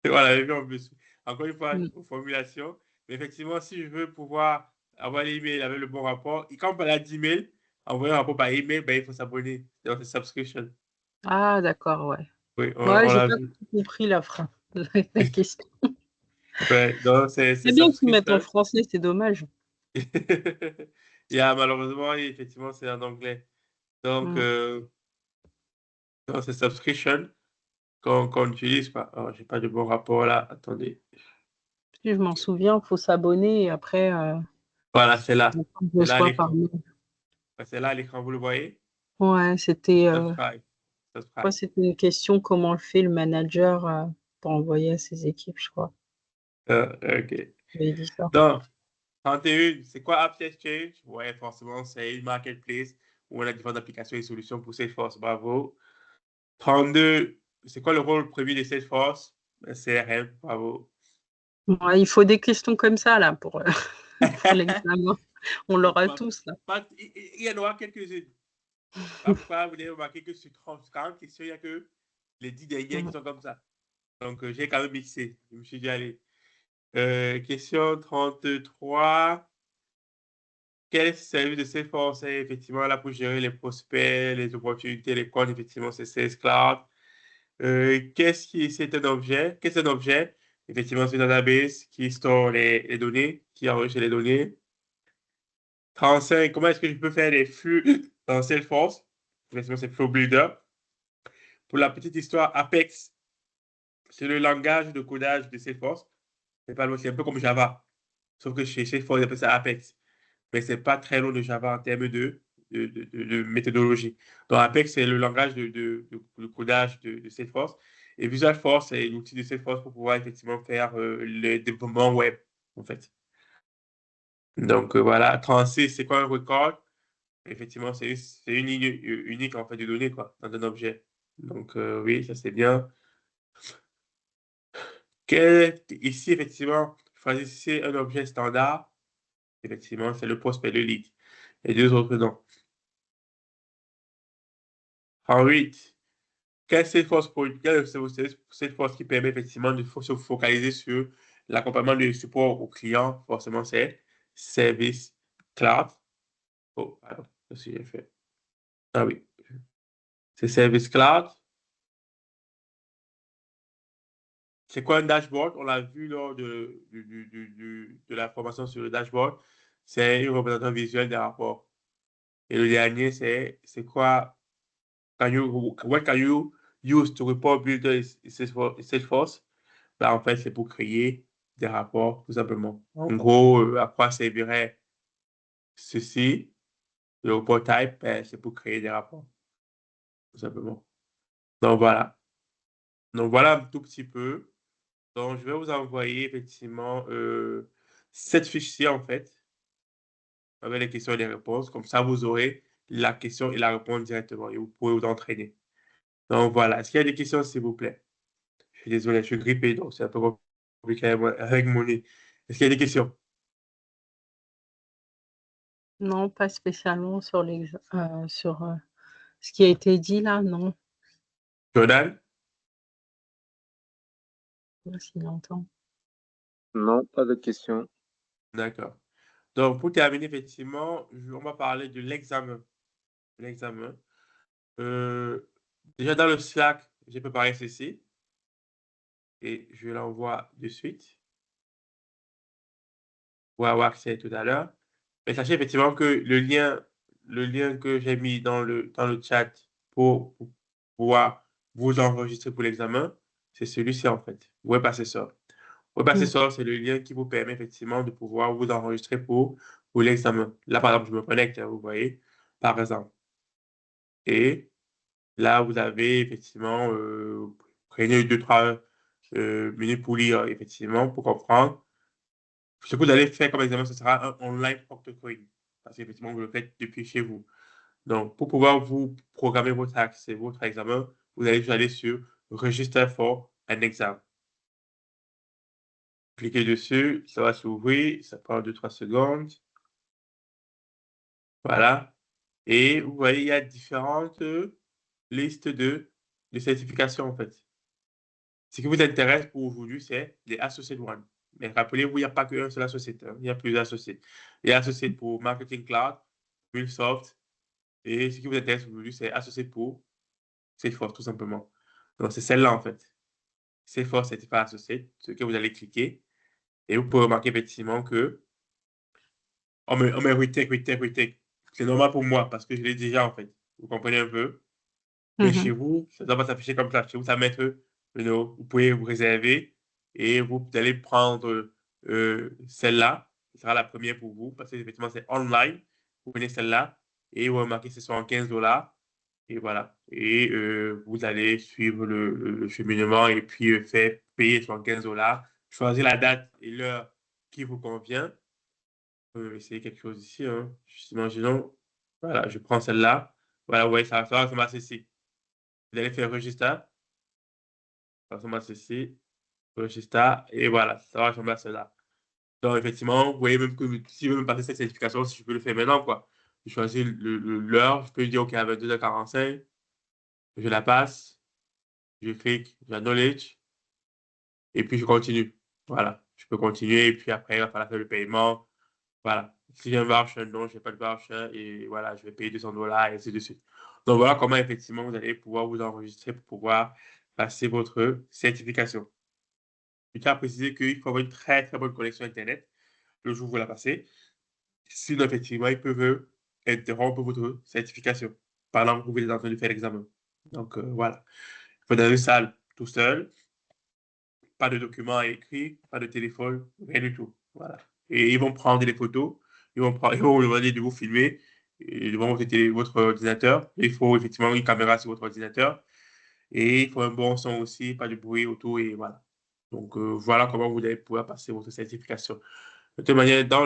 Voilà, j'ai vu en plus. Encore une fois, Mm. aux formulations. Mais effectivement, si je veux pouvoir avoir l'email avec le bon rapport, et quand on parle d'email, envoyer un rapport par email, ben, il faut s'abonner. Donc, c'est subscription. Ah, d'accord, ouais. Oui, Ouais, on j'ai l'a pas vu. tout compris la phrase, la question. Ouais, donc, c'est C'est bien qu'ils mettent en subscription. français, c'est dommage. Malheureusement, effectivement, c'est en anglais. Donc, Mm. c'est subscription qu'on utilise, quoi. Oh, j'ai pas de bon rapport là. Attendez. Si je m'en souviens, il faut s'abonner et après, Voilà, c'est là. on C'est là à reçoit par l'écran. mail. Ouais, c'est là à l'écran, vous le voyez? Ouais, c'était Subscribe. ouais, Subscribe. c'était une question comment le fait le manager pour envoyer à ses équipes, je crois. OK. Il avait dit ça. Donc, 31, c'est quoi App Exchange? Ouais, forcément, c'est une marketplace où on a différentes applications et solutions pour Salesforce. Bravo. 32, c'est quoi le rôle premier de Salesforce? CRM. Bravo. Ouais, il faut des questions comme ça là pour, pour l'examen. On l'aura Pas- tous là. il y en aura quelques-unes. Pas pourquoi vous avez remarqué que sur 40 questions, il n'y a que les 10 dernières qui Mm. sont comme ça. Donc, j'ai quand même mixé. Je me suis dit, allez. Question 33. Quel service de Salesforce est effectivement là pour gérer les prospects, les opportunités, les comptes? Effectivement, c'est Sales Cloud. C'est un objet? Qu'est-ce que c'est un objet? Effectivement, c'est une database qui store les données, qui enregistre les données. 35, comment est-ce que je peux faire des flux dans Salesforce? Effectivement, c'est Flow Builder. Pour la petite histoire, Apex, c'est le langage de codage de Salesforce. C'est un peu comme Java. Sauf que chez Salesforce, ils appellent ça Apex. Mais c'est pas très loin de Java en termes de méthodologie. Donc, Apex, c'est le langage de codage de Salesforce. Et Visual Force, c'est l'outil de Salesforce pour pouvoir effectivement faire le développement web, en fait. Donc, voilà. 36, c'est quoi un record? Effectivement, c'est une ligne unique, en fait, de données, quoi, dans un objet. Donc, oui, ça, c'est bien. Ici, effectivement, choisissez un objet standard. Effectivement, c'est le prospect, le lead. Et deux autres noms. En 8, quel est Salesforce qui permet effectivement de se focaliser sur l'accompagnement du support aux clients? Forcément, c'est Service Cloud. Oh, alors, si j'ai fait. Ah oui, c'est Service Cloud. C'est quoi un dashboard? On l'a vu lors de la formation sur le dashboard. C'est une représentation visuelle des rapports. Et le dernier, c'est quoi? What can you use to report builder Salesforce? Ben, en fait, c'est pour créer des rapports, tout simplement. En gros, à quoi servirait ceci? Le report type, ben, c'est pour créer des rapports, tout simplement. Donc, voilà. Donc, voilà un tout petit peu. Donc, je vais vous envoyer effectivement cette fiche-ci, en fait, avec les questions et les réponses. Comme ça, vous aurez la question et la réponse directement et vous pourrez vous entraîner. Donc, voilà. Est-ce qu'il y a des questions, s'il vous plaît? Je suis désolé, je suis grippé, donc c'est un peu compliqué avec mon nez. Est-ce qu'il y a des questions? Non, pas spécialement sur ce qui a été dit là, non. Jordan? Je sais pas s'il entend. Non, pas de question. D'accord. Donc, pour terminer, effectivement, on va parler de l'examen. L'examen. Déjà, dans le Slack, j'ai préparé ceci et je l'envoie de suite pour avoir accès tout à l'heure. Mais sachez effectivement que le lien que j'ai mis dans le chat pour pouvoir vous enregistrer pour l'examen, c'est celui-ci en fait. WebAssessor. WebAssessor, c'est le lien qui vous permet effectivement de pouvoir vous enregistrer pour l'examen. Là, par exemple, je me connecte, hein, vous voyez, par exemple. Et là, vous avez effectivement, prenez 2-3 minutes pour lire, effectivement, pour comprendre. Ce que vous allez faire comme examen, ce sera un online proctoring. Parce qu'effectivement, vous le faites depuis chez vous. Donc, pour pouvoir vous programmer votre accès, votre examen, vous allez juste aller sur Register for an exam. Cliquez dessus, ça va s'ouvrir, ça prend 2-3 secondes. Voilà. Et vous voyez, il y a différentes listes de certifications, en fait. Ce qui vous intéresse pour aujourd'hui, c'est les Associate One. Mais rappelez-vous, il n'y a pas qu'un seul associate, hein. Il y a plusieurs associés. Il y a associate pour Marketing Cloud, MuleSoft. Et ce qui vous intéresse aujourd'hui, c'est associate pour Salesforce, tout simplement. Donc, c'est celle-là, en fait. Salesforce Certified Associate, ce que vous allez cliquer. Et vous pouvez remarquer effectivement que on me retake. C'est normal pour moi parce que je l'ai déjà, en fait. Vous comprenez un peu? Mais chez vous, ça ne doit pas s'afficher comme ça. Chez vous, ça va mettre, vous pouvez vous réserver et vous allez prendre celle-là. Ce sera la première pour vous parce que effectivement, c'est online. Vous prenez celle-là et vous remarquez que ce sont 15 $. Et voilà. Et vous allez suivre le cheminement et puis faire payer 15 $. Choisir la date et l'heure qui vous convient. Essayer quelque chose ici. Hein. Imaginons, voilà, je prends celle-là. Voilà, ouais, ça va ressembler à ceci. Vous allez faire register. Ça va ressembler à ceci. Register. Et voilà, ça va ressembler à cela. Donc, effectivement, vous voyez même que si je veux me passer cette certification, si je peux le faire maintenant, quoi. Je choisis l'heure. Je peux dire, OK, à 22h45, je la passe. Je clique, j'acknowledge. Et puis, je continue. Voilà. Je peux continuer. Et puis après, il va falloir faire le paiement. Voilà. Si j'ai un voucher, non, je n'ai pas de voucher. Et voilà, je vais payer 200 $ et ainsi de suite. Donc, voilà comment, effectivement, vous allez pouvoir vous enregistrer pour pouvoir passer votre certification. Je tiens à préciser qu'il faut avoir une très, très bonne connexion Internet le jour où vous la passez. Sinon, effectivement, ils peuvent interrompre votre certification pendant que vous êtes en train de faire l'examen. Donc, voilà. Il faut dans une salle tout seul, pas de documents à écrire, pas de téléphone, rien du tout. Voilà. Et ils vont prendre des photos, ils vont vous demander de vous filmer devant votre ordinateur. Il faut effectivement une caméra sur votre ordinateur et il faut un bon son aussi, pas de bruit autour et voilà. Donc, voilà comment vous allez pouvoir passer votre certification. De toute manière, dans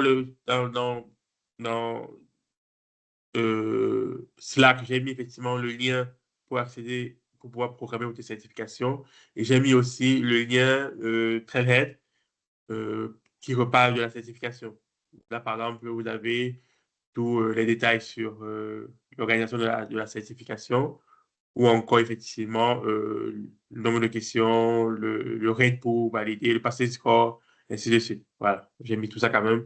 Slack, j'ai mis effectivement le lien pour accéder, pour pouvoir programmer votre certification. Et j'ai mis aussi le lien Trailhead qui reparle de la certification. Là, par exemple, vous avez tous les détails sur l'organisation de la certification ou encore effectivement le nombre de questions, le rate pour valider, le passé score, ainsi de suite. Voilà, j'ai mis tout ça quand même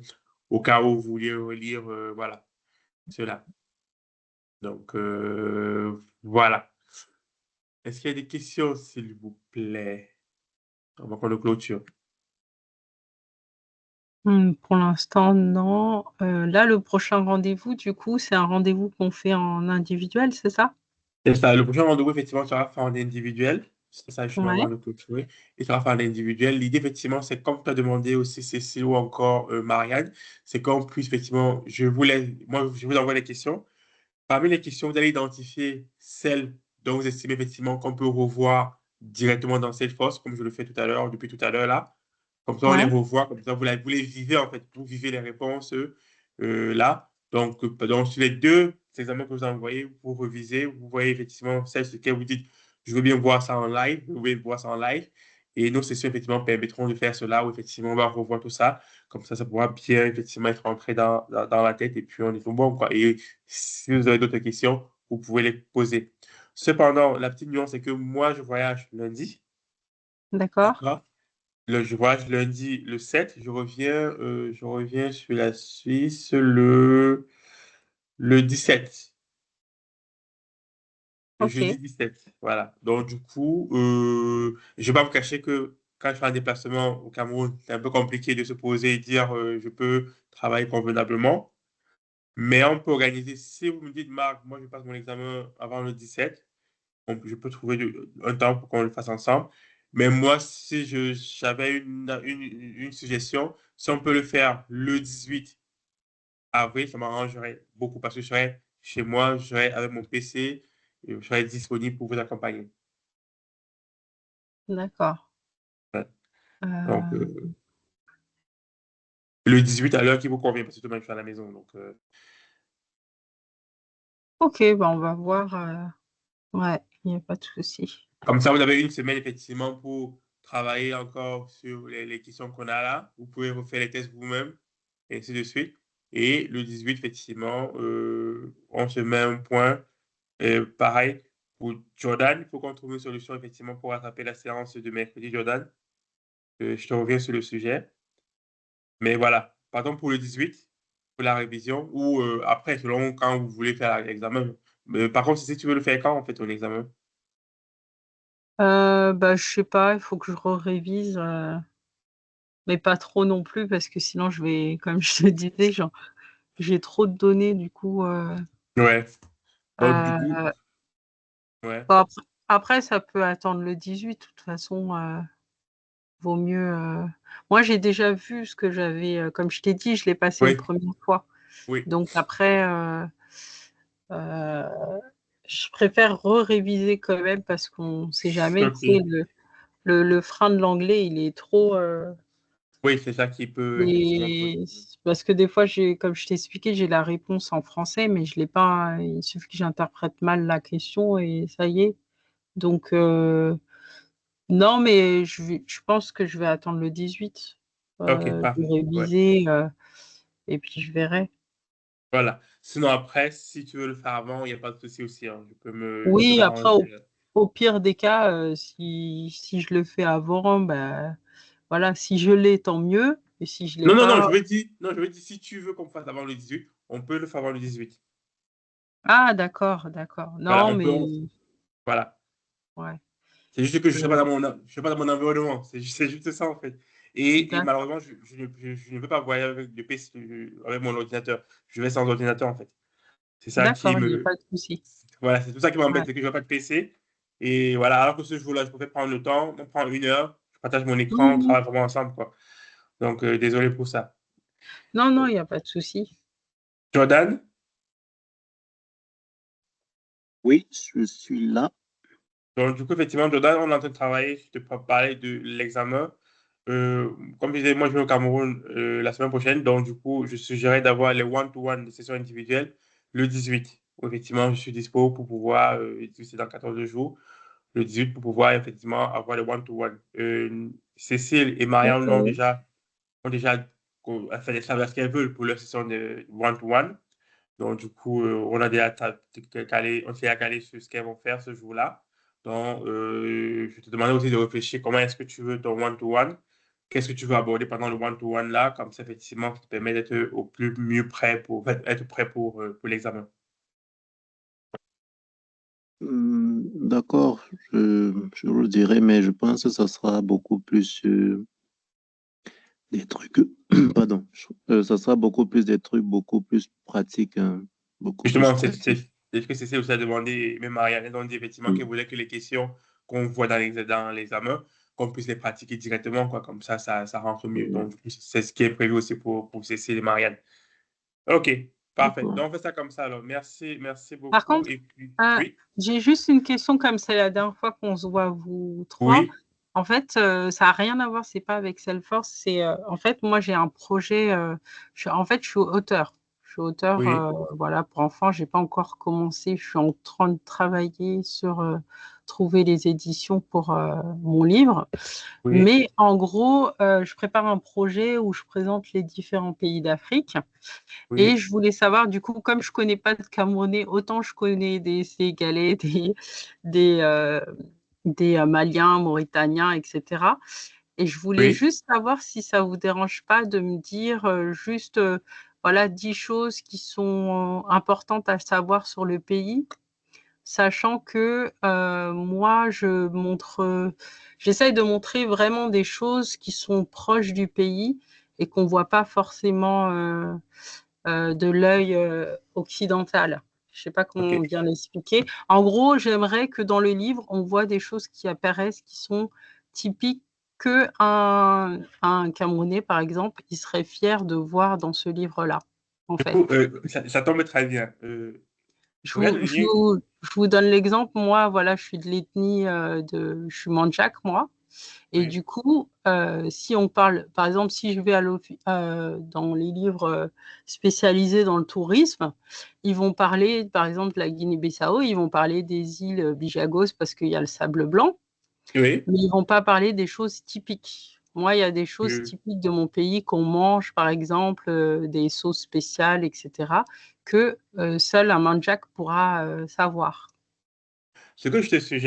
au cas où vous vouliez relire voilà, cela. Donc, voilà. Est-ce qu'il y a des questions, s'il vous plaît, avant qu'on le clôture? Pour l'instant, non. Là, le prochain rendez-vous, du coup, c'est un rendez-vous qu'on fait en individuel, c'est ça? C'est ça. Le prochain rendez-vous, effectivement, sera fait en individuel. C'est ça, justement, on va Ouais. le clôturer. Il sera fait en individuel. L'idée, effectivement, c'est comme tu as demandé aussi Cécile ou encore Marianne, c'est qu'on puisse, effectivement, moi, je vous envoie les questions. Parmi les questions, vous allez identifier celles dont vous estimez effectivement qu'on peut revoir directement dans Salesforce, comme je le fais tout à l'heure, depuis tout à l'heure là. Comme ça, on les Ouais. revoit, comme ça, vous les vivez en fait. Vous vivez les réponses là. Donc, sur les deux examens que vous envoyez, vous revisez, vous voyez effectivement celle sur laquelle vous dites, je veux bien voir ça en live, vous voulez voir ça en live. Et nos sessions, effectivement, permettront de faire cela, où effectivement, on va revoir tout ça. Comme ça pourra bien, effectivement, être ancré dans la tête et puis on est tout bon, quoi. Et si vous avez d'autres questions, vous pouvez les poser. Cependant, la petite nuance, c'est que moi, je voyage lundi, D'accord? d'accord? Je voyage lundi le 7. Je reviens sur la Suisse le 17. Le jeudi OK. 17, voilà. Donc, du coup, je ne vais pas vous cacher que quand je fais un déplacement au Cameroun, c'est un peu compliqué de se poser et dire je peux travailler convenablement. Mais on peut organiser, si vous me dites, Marc, moi je passe mon examen avant le 17, je peux trouver un temps pour qu'on le fasse ensemble. Mais moi, si j'avais une suggestion, si on peut le faire le 18 avril, ça m'arrangerait beaucoup parce que je serais chez moi, je serais avec mon PC, et je serais disponible pour vous accompagner. D'accord. Ouais. Donc, Euh, le 18 à l'heure qui vous convient, parce que demain je suis à la maison. Donc, OK, on va voir. Ouais, il n'y a pas de souci. comme ça, vous avez une semaine effectivement pour travailler encore sur les questions qu'on a là. Vous pouvez refaire les tests vous-même, et ainsi de suite. Et le 18, effectivement, on se met un point. Pareil, pour Jordan, il faut qu'on trouve une solution effectivement pour rattraper la séance de mercredi, Jordan. Je te reviens sur le sujet. Mais voilà, pardon pour le 18, pour la révision, ou après, selon quand vous voulez faire l'examen. Mais par contre, si tu veux le faire quand, on fait ton examen? Je sais pas, il faut que je révise, mais pas trop non plus parce que sinon je vais, comme je te disais, genre, j'ai trop de données du coup. Ouais. Donc, du coup, Euh, ouais. bon, après, ça peut attendre le 18, de toute façon, vaut mieux. Moi, j'ai déjà vu ce que j'avais, comme je t'ai dit, je l'ai passé une Oui, première fois. oui. Donc après, euh, je préfère réviser quand même parce qu'on ne sait jamais, tu sais, OK. le frein de l'anglais, il est trop. Oui, c'est ça qui peut effectivement poser Et problème. parce que des fois, comme je t'ai expliqué, j'ai la réponse en français, mais je l'ai pas. Il suffit que j'interprète mal la question et ça y est. Donc, non, mais je pense que je vais attendre le 18 OK, de parfait. Ouais. réviser et puis je verrai. Voilà. Sinon, après, si tu veux le faire avant, il n'y a pas de souci aussi, hein. Je peux Oui, après, m'arranger. au pire des cas, si je le fais avant, ben, voilà, si je l'ai, tant mieux. Et si je l'ai Non, non, non, pas. je veux dire, si tu veux qu'on fasse avant le 18, on peut le faire avant le 18. Ah, d'accord, d'accord. Voilà, Non, mais voilà. ouais. C'est juste que je ne serai pas Euh, je serai pas dans mon environnement. C'est juste ça, en fait. Et d'accord. malheureusement, je ne veux pas voyager avec, PC, avec mon ordinateur. Je vais sans ordinateur, en fait. C'est ça qui D'accord, il n'y a me. pas de souci. Voilà, c'est tout ça qui Ouais. m'embête, c'est que je n'ai pas de PC. Et voilà, alors que ce jour-là, je préfère prendre le temps, on prend 1 heure, je partage mon écran, on Mhm. travaille vraiment ensemble, quoi. Donc, désolé pour ça. Non, non, il n'y a pas de souci. Jordan, Oui, je suis là. donc du coup, effectivement, Jordan, on est en train de travailler, je te parlais de l'examen. Euh, Comme je disais, moi, je vais au Cameroun la semaine prochaine, donc du coup, je suggérais d'avoir les one-to-one, les sessions individuelles, le 18. Où, effectivement, je suis dispo pour pouvoir, c'est dans 14 jours, le 18 pour pouvoir effectivement avoir les one-to-one. Cécile et Marianne Ok. ont déjà fait les travaux qu'elles veulent pour leur session de one-to-one. Donc, du coup, on a déjà calé, on s'est déjà calé sur ce qu'elles vont faire ce jour-là. Donc, je te demandais aussi de réfléchir comment est-ce que tu veux ton one-to-one. Qu'est-ce que tu veux aborder pendant le one-to-one là? Comme ça, effectivement, ça te permet d'être au plus mieux prêt être prêt pour l'examen. D'accord, je vous le dirai, mais je pense que ça sera beaucoup plus des trucs, pardon, ça sera beaucoup plus des trucs beaucoup plus pratiques, hein, beaucoup plus Justement, pratiques. c'est ce que Cécile aussi a demandé, même Marianne a dit effectivement qu'elle Mm. voulait que les questions qu'on voit dans l'examen, qu'on puisse les pratiquer directement, quoi. Comme ça rentre mieux. Mm. Donc, c'est ce qui est prévu aussi pour Cécile et Marianne. OK, parfait. D'accord. Donc, on fait ça comme ça, alors. Merci Par beaucoup. contre, Et puis, euh, oui, j'ai juste une question comme c'est la dernière fois qu'on se voit, vous trois. oui, En fait, ça n'a rien à voir, c'est pas avec Salesforce. En fait, moi, j'ai un projet. En fait, je suis auteur. Je suis auteur Oui, voilà, pour enfants. Je n'ai pas encore commencé. Je suis en train de travailler sur trouver les éditions pour mon livre. oui, Mais en gros, je prépare un projet où je présente les différents pays d'Afrique. Et oui, je voulais savoir, du coup, comme je ne connais pas de Camerounais, autant je connais des Sénégalais, des, euh, des Maliens, Mauritaniens, etc. Et je voulais oui. juste savoir si ça vous dérange pas de me dire juste voilà 10 choses qui sont importantes à savoir sur le pays, sachant que moi j'essaye de montrer vraiment des choses qui sont proches du pays et qu'on voit pas forcément de l'œil occidental. Je sais pas comment OK. bien l'expliquer. En gros, j'aimerais que dans le livre, on voit des choses qui apparaissent, qui sont typiques que un Camerounais, par exemple, il serait fier de voir dans ce livre-là, en Du fait. coup, ça tombe très bien. Je Regarde vous, le je livre. vous, je vous donne l'exemple. Moi, voilà, je suis de l'ethnie je suis Mandjak, moi. Et Oui, du coup, si on parle, par exemple, si je vais dans les livres spécialisés dans le tourisme, ils vont parler, par exemple, de la Guinée-Bissau, ils vont parler des îles Bijagos parce qu'il y a le sable blanc, oui. mais ils vont pas parler des choses typiques. Moi, il y a des choses Euh, typiques de mon pays qu'on mange, par exemple, des sauces spéciales, etc., que seul un Mandjak pourra savoir. Ce que je te suggère,